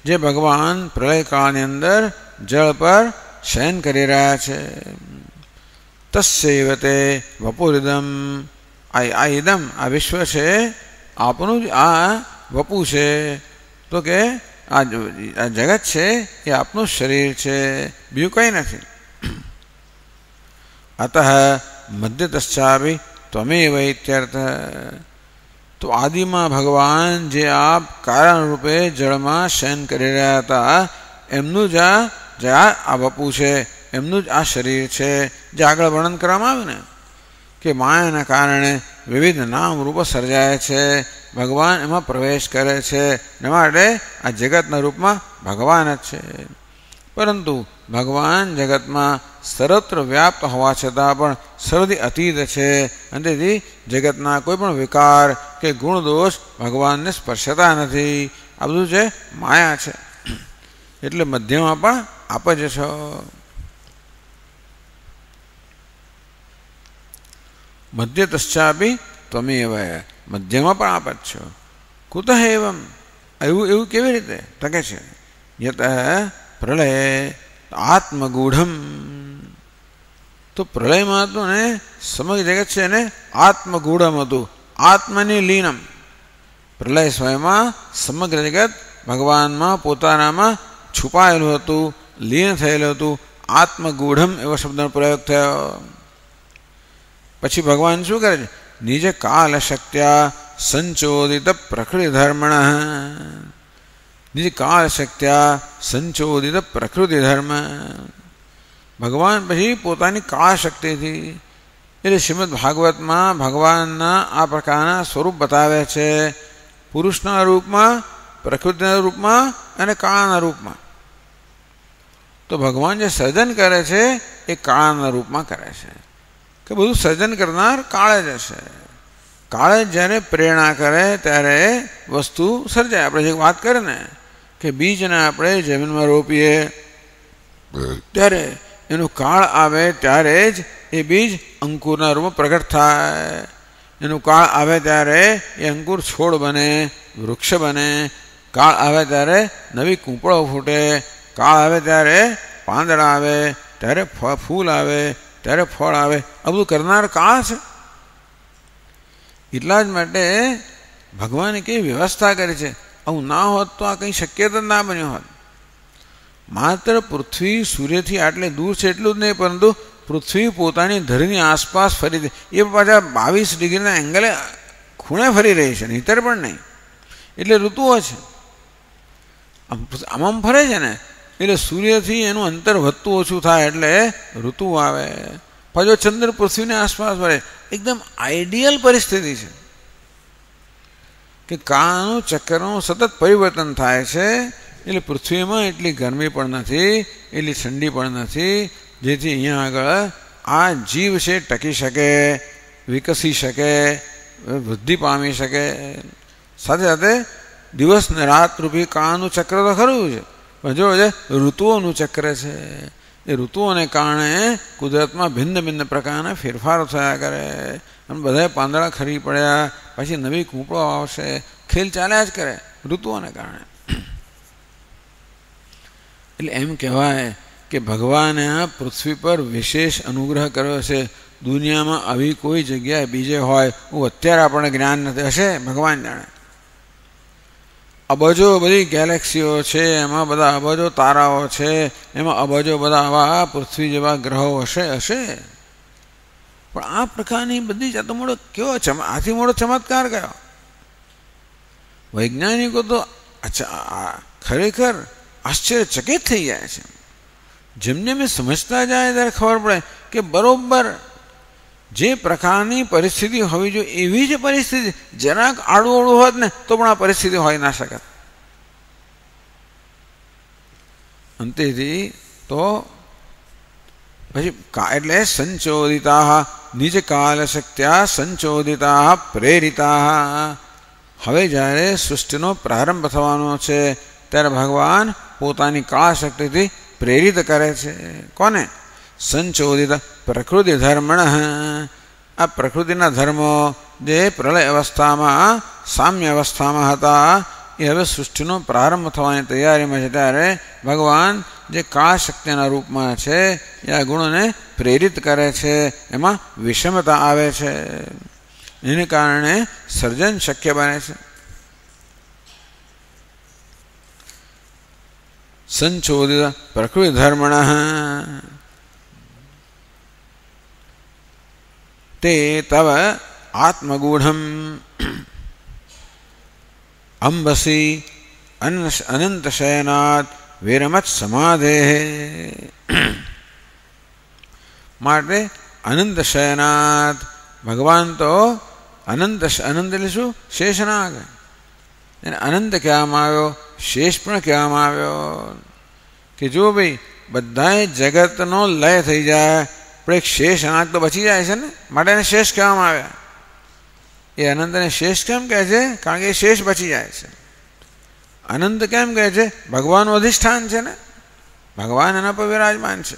જે ભગવાન પ્રલયકાળની અંદર જળ પર શયન કરી રહ્યા છે. તસ્યૈવ તે વપુરિદમ, આ ઇદમ, આ વિશ્વ છે, આપણું જ આ વપુ છે. તો કે આ જગત છે એ આપનું શરીર છે, બીજું કંઈ નથી. અતઃ મધ્યતશ્ચાપી ત્વમેવ ઇત્યર્થ. તો આદિમાં ભગવાન જે આ કારણ રૂપે જળમાં શયન કરી રહ્યા હતા, એમનું જ આ વપુ છે, એમનું જ આ શરીર છે. જે આગળ વર્ણન કરવામાં આવ્યું ને કે માયાના કારણે વિવિધ નામ રૂપો સર્જાય છે, ભગવાન એમાં પ્રવેશ કરે છે, એ માટે આ જગતના રૂપમાં ભગવાન જ છે. પરંતુ ભગવાન જગતમાં સર્વત્ર વ્યાપ્ત હોવા છતાં પણ સર્વથી અતીત છે, અને તેથી જગતના કોઈ પણ વિકાર કે ગુણ દોષ ભગવાનને સ્પર્શતા નથી. આ બધું છે માયા છે. એટલે મધ્યમાં પણ આપ જ છો. મધ્યતશ્ચાપી ત્વમેવ, મધ્યમાં પણ આપ જ છો. કુતઃ એવમ, એવું કેવી રીતે? ટકે છે યત પ્રલય આત્મગૂઢમ, તો પ્રલયમાં હતું ને સમગ્ર જગત છે ને આત્મગૂઢમ હતું, આત્મની લીનમ. પ્રલય સ્વયંમાં સમગ્ર જગત ભગવાનમાં પોતાનામાં છુપાયેલું હતું, લીન થયેલું હતું. આત્મગૂઢમ એવો શબ્દનો પ્રયોગ થયો. પછી ભગવાન શું કરે છે? નિજ કાલ શક્ત્યા સંચોદિત પ્રકૃતિ ધર્મણ, નિજ કાળ શક્ત્યા સંચોદિત પ્રકૃતિ ધર્મ. ભગવાન પછી પોતાની કાળ શક્તિથી, એટલે શ્રીમદ ભાગવતમાં ભગવાનના આ પ્રકારના સ્વરૂપ બતાવે છે, પુરુષના રૂપમાં, પ્રકૃતિના રૂપમાં અને કાળના રૂપમાં. તો ભગવાન જે સર્જન કરે છે એ કાળના રૂપમાં કરે છે, કે બધું સર્જન કરનાર કાળ જ હશે. કાળ જ્યારે પ્રેરણા કરે ત્યારે વસ્તુ સર્જાય. આપણે જે વાત કરીએ ને કે બીજને આપણે જમીનમાં રોપીએ ત્યારે એનું કાળ આવે ત્યારે જ એ બીજ અંકુરના રૂપમાં પ્રગટ થાય. એનું કાળ આવે ત્યારે એ અંકુર છોડ બને, વૃક્ષ બને. કાળ આવે ત્યારે નવી કૂંપળો ફૂટે. કાળ આવે ત્યારે પાંદડા આવે, ત્યારે ફૂલ આવે, ત્યારે ફળ આવે. આ બધું કરનાર કાળ છે. એટલા જ માટે ભગવાને કેવી વ્યવસ્થા કરી છે. આવું ના હોત તો આ કંઈ શક્યતા ના બન્યું હોત. માત્ર પૃથ્વી સૂર્યથી આટલે દૂર છે એટલું જ નહીં, પરંતુ પૃથ્વી પોતાની ધરીની આસપાસ ફરી છે. એ પાછા 22 ડિગ્રીના એંગલે ખૂણે ફરી રહી છે, નહીંતર પણ નહીં. એટલે ઋતુઓ છે, આમ ફરે છે ને, એટલે સૂર્યથી એનું અંતર વધતું ઓછું થાય એટલે ઋતુ આવે. પાછો ચંદ્ર પૃથ્વીની આસપાસ ફરે. એકદમ આઈડિયલ પરિસ્થિતિ છે કે કાળનું ચક્રનું સતત પરિવર્તન થાય છે. એટલે પૃથ્વીમાં એટલી ગરમી પણ નથી, એટલી ઠંડી પણ નથી, જેથી અહીંયા આગળ આ જીવ છે ટકી શકે, વિકસી શકે, વૃદ્ધિ પામી શકે. સાથે સાથે દિવસ ને રાત રૂપી કાળનું ચક્ર તો ખરું છે, પણ જો ઋતુઓનું ચક્ર છે. એ ઋતુઓને કારણે કુદરતમાં ભિન્ન ભિન્ન પ્રકારના ફેરફારો થયા કરે. અને બધા પાંદડા ખરી પડ્યા, પછી નવી કૂંપળો આવશે, ખેલ ચાલ્યા જ કરે ઋતુઓને કારણે. એટલે એમ કહેવાય કે ભગવાને આ પૃથ્વી પર વિશેષ અનુગ્રહ કર્યો છે. દુનિયામાં આવી કોઈ જગ્યાએ બીજે હોય, હું અત્યારે આપણને જ્ઞાન નથી, હશે ભગવાન જાણે. અબજો બધી ગેલેક્સીઓ છે, એમાં બધા અબજો તારાઓ છે, એમાં અબજો બધા આવા પૃથ્વી જેવા ગ્રહો હશે. પણ આ પ્રકારની બધી જાતો મોડો કેવો આથી મોડો ચમત્કાર કયો? વૈજ્ઞાનિકો તો ખરેખર આશ્ચર્યચકિત થઈ જાય છે. જેમને મેં સમજતા જાય ત્યારે ખબર પડે કે બરોબર જે પ્રકારની પરિસ્થિતિ હોવી જોઈએ એવી જ પરિસ્થિતિ, જરાક આડું હોત ને તો પણ આ પરિસ્થિતિ હોઈ ના શકત. અંતેથી તો પછી એટલે સંચોદિતા નિજ કાલ શક્ત્યા સંચોદિતા પ્રેરિતા. હવે જ્યારે સૃષ્ટિનો પ્રારંભ થવાનો છે ત્યારે ભગવાન પોતાની કાળ શક્તિથી પ્રેરિત કરે છે. કોને? સંચોદિત પ્રકૃતિ ધર્મણ. આ પ્રકૃતિના ધર્મો જે પ્રલય અવસ્થામાં સામ્ય અવસ્થામાં હતા એ હવે સૃષ્ટિનો પ્રારંભ થવાની તૈયારીમાં છે. ત્યારે ભગવાન જે કાળ શક્તિના રૂપમાં છે એ આ ગુણોને પ્રેરિત કરે છે. એમાં વિષમતા આવે છે, એને કારણે સર્જન શક્ય બને છે. સંચોદિત પ્રકૃતિ ધર્મણ તે તવ આત્મગૂઢમ અંબસી અનંત શયનાત વિરમત સમાધે. માટે અનંત શયનાત ભગવાન તો અનંત એટલે શું? શેષનાગ. એને અનંત કહેવામાં આવ્યો, શેષ પણ કહેવામાં આવ્યો. કે જો ભાઈ બધાએ જગતનો લય થઈ જાય પણ એક શેષ અનાગ તો બચી જાય છે ને, માટે એને શેષ કહેવામાં આવ્યા. એ અનંતને શેષ કેમ કહે છે? કારણ કે એ શેષ બચી જાય છે. અનંત કેમ કહે છે? ભગવાનનું અધિષ્ઠાન છે ને, ભગવાન એના પર વિરાજમાન છે.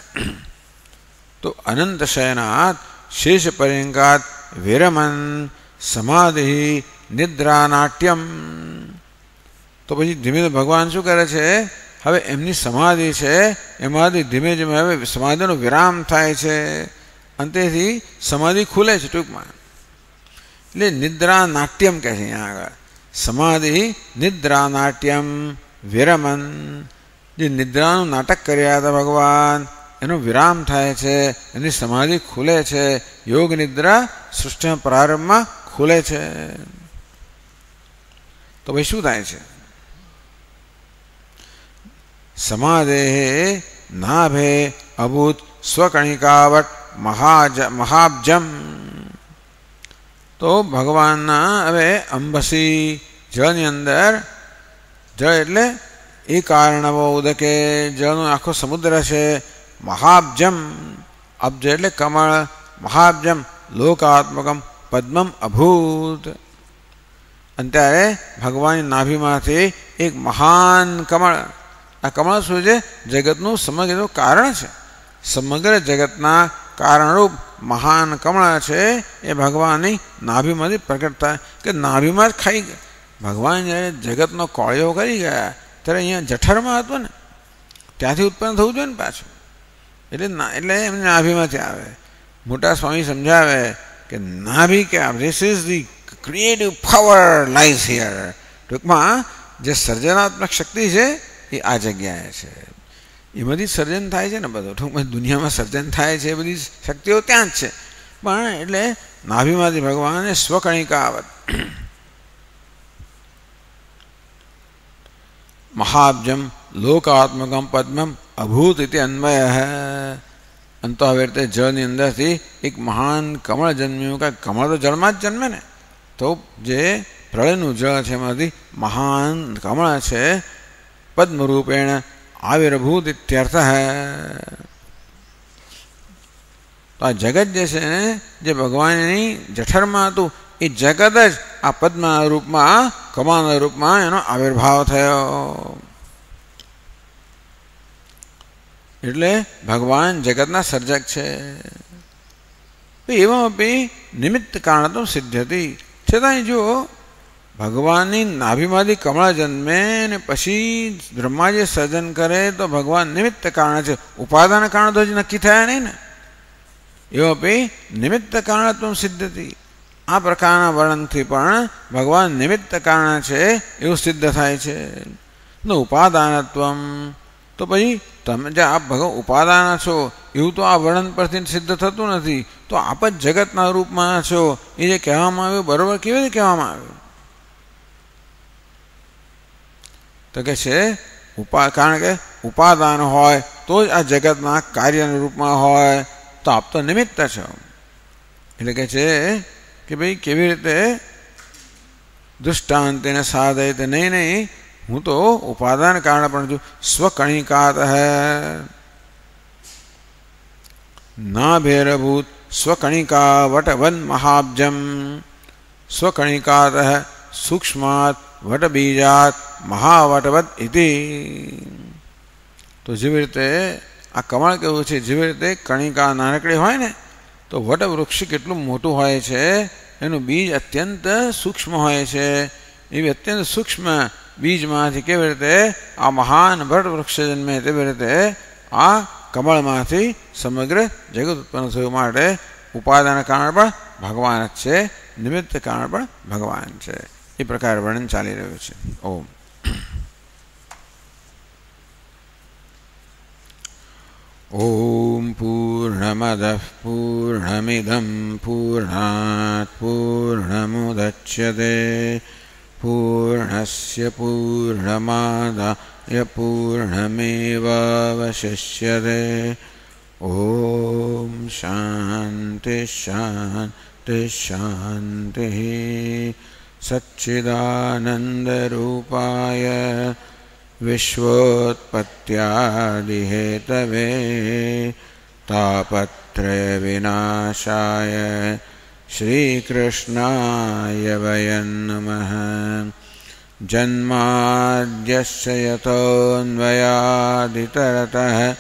તો અનંત શયનાત શેષ પર્યંકાત વિરમન સમાધિ નિદ્રા નાટ્યમ. તો પછી ધીમે ધીમે ભગવાન શું કરે છે, હવે એમની સમાધિ છે એમાંથી ધીમે ધીમે હવે સમાધિનો વિરામ થાય છે, અંતેથી સમાધિ ખુલે છે ટૂંકમાં. એટલે નિદ્રા નાટ્યમ કહે છે અહીંયા આગળ. સમાધિ નિદ્રા નાટ્યમ વિરમન, જે નિદ્રાનું નાટક કર્યા હતા ભગવાન એનો વિરામ થાય છે, એની સમાધિ ખુલે છે. યોગ નિદ્રા સૃષ્ટિના પ્રારંભમાં ખુલે છે. તો ભાઈ શું થાય છે? સમાધે નાભે અભૂત સ્વકણિકાવટ મહાબ્જમ. તો ભગવાનના હવે અંબસી જળની અંદર, જળ એટલે એ કારણવો ઉદકે, જળનો આખો સમુદ્ર છે. મહાબ્જમ, અબ્જ એટલે કમળ, મહાબ્જમ લોકાત્મકમ પદ્મમ અભૂત. અને ત્યારે ભગવાનની નાભીમાંથી એક મહાન કમળ, આ કમળ શું છે? જગતનું સમગ્ર કારણ છે. સમગ્ર જગતના કારણરૂપ મહાન કમળ છે એ ભગવાનની નાભીમાંથી પ્રગટ થાય. કે નાભીમાં જ ખાઈ ગયા ભગવાન. જ્યારે જગતનો કોળિયો કરી ગયા ત્યારે અહીંયા જઠરમાં હતું ને, ત્યાંથી ઉત્પન્ન થવું જોઈએ ને પાછું. એટલે એમને નાભીમાંથી આવે. મોટા સ્વામી સમજાવે કે નાભી કે this is the creative power lies here. ટૂંકમાં જે સર્જનાત્મક શક્તિ છે એ આ જગ્યાએ છે. એમાંથી સર્જન થાય છે ને બધું. ટૂંકમાં દુનિયામાં સર્જન થાય છે એ બધી શક્તિઓ ત્યાં જ છે. પણ એટલે નાભીમાંથી ભગવાને સ્વકણિકાવત મહાબ્જમ લોકાત્મકમ પદ્મમ અભૂત ઇતિ અન્વય. અંતો હવે રીતે જળની અંદરથી એક મહાન કમળ જન્મ્યું. કે કમળ તો જળમાં જ જન્મે ને, તો જે પ્રળયનું જળ છે એમાંથી મહાન કમળ છે પદ્મરૂપેણ આવિર્ભૂત ઇત્યર્થ. તો આ જગત જે છે ને, જે ભગવાનની જઠરમાં હતું એ જગત જ આ પદ્મના રૂપમાં, કમળના રૂપમાં એનો આવિર્ભાવ થયો. એટલે ભગવાન જગતના સર્જક છે. એવામાં નિમિત્ત કારણ તો સિદ્ધતી. છતાંય જો ભગવાનની નાભીમાંથી કમળ જન્મે ને પછી બ્રહ્માજી સર્જન કરે તો ભગવાન નિમિત્ત કારણ છે. ઉપાદાન કારણ તો હજી નક્કી થયા નહીં ને. એવા નિમિત્ત કારણત્વ સિદ્ધતી. આ પ્રકારના વર્ણનથી પણ ભગવાન નિમિત્ત કારણ છે એવું સિદ્ધ થાય છે. ઉપાદાનત્વ તો પછી તમે જે આપ ઉપાદાન છો એવું તો આ વર્ણન પરથી સિદ્ધ થતું નથી. તો આપ જ જગતના રૂપમાં છો એ જે કહેવામાં આવ્યું બરોબર કેવી રીતે કહેવામાં આવ્યું? તો કે છે કારણ કે ઉપાદાન હોય તો જ આ જગતના કાર્યના રૂપમાં હોય. તો આપ તો નિમિત્ત છો. એટલે કે છે કે ભાઈ કેવી રીતે દૃષ્ટાંતને સાધે તે નહીં, હું તો ઉપાદાન કારણ પણ છું. સ્વકણિકાત ના ભેરભૂત સ્વકણિકા વન મહાબ્જમ. સ્વકણિકાત સૂક્ષ્માત વટબીજાત મહાવટવત ઇતિ. તો જેવી રીતે આ કમળ કેવું છે, જેવી રીતે કણિકા નાનકડી હોય ને તો વટવૃક્ષ કેટલું મોટું હોય છે, એનું બીજ અત્યંત સૂક્ષ્મ હોય છે. એવી અત્યંત સૂક્ષ્મ બીજમાંથી કેવી રીતે આ મહાન વટવૃક્ષ જન્મે, તેવી રીતે આ કમળમાંથી સમગ્ર જગત ઉત્પન્ન થયું. માટે ઉપાદાન કારણ પણ ભગવાન જ છે, નિમિત્ત કારણ પણ ભગવાન છે. એ પ્રકારે વર્ણન ચાલી રહ્યું છે. ઓમ ઓમ પૂર્ણમદઃ પૂર્ણમિદં પૂર્ણાત પૂર્ણમુદચ્યતે પૂર્ણસ્ય પૂર્ણમાદાય પૂર્ણમેવાવશિષ્યતે. ઓમ શાંતિ શાંતિ શાંતિ. સચ્ચિદાનંદરૂપાય વિશ્વોત્પત્યાદિહેતવે તાપત્રય વિનાશાય શ્રીકૃષ્ણાય વયં નમઃ. જન્માદ્યસ્ય યતોન્વયાદિતરતઃ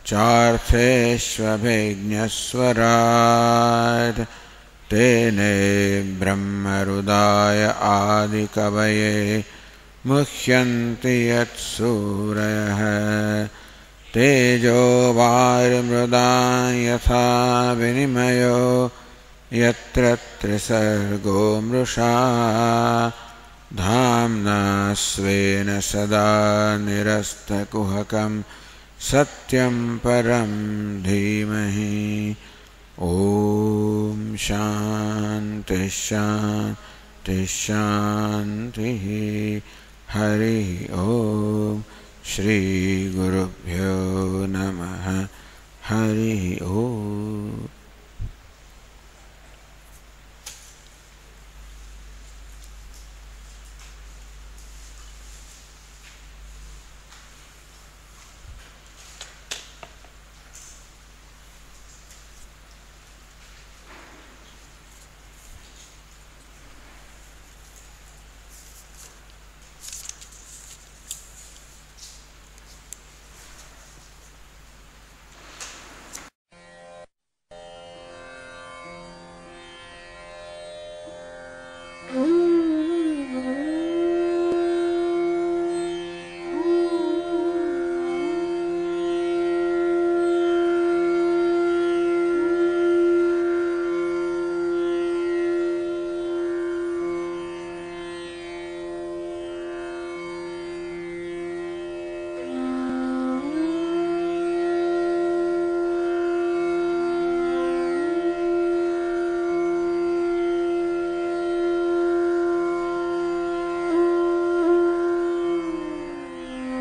ચાર્થેષ્વભિજ્ઞસ્વરાટ तेने ब्रह्मरुदाय आदिकवये मुह्यन्ति यत्सूरयः तेजो वायुर्मृदा यथा विनिमयो यत्र त्रिसर्गो मृषा धाम्ना स्वेन सदा निरस्तकुहकं सत्यं परं धीमहि ॐ शान्ति शान्ति शान्तिः हरिः ॐ श्रीगुरुभ्यो नमः हरिः ॐ।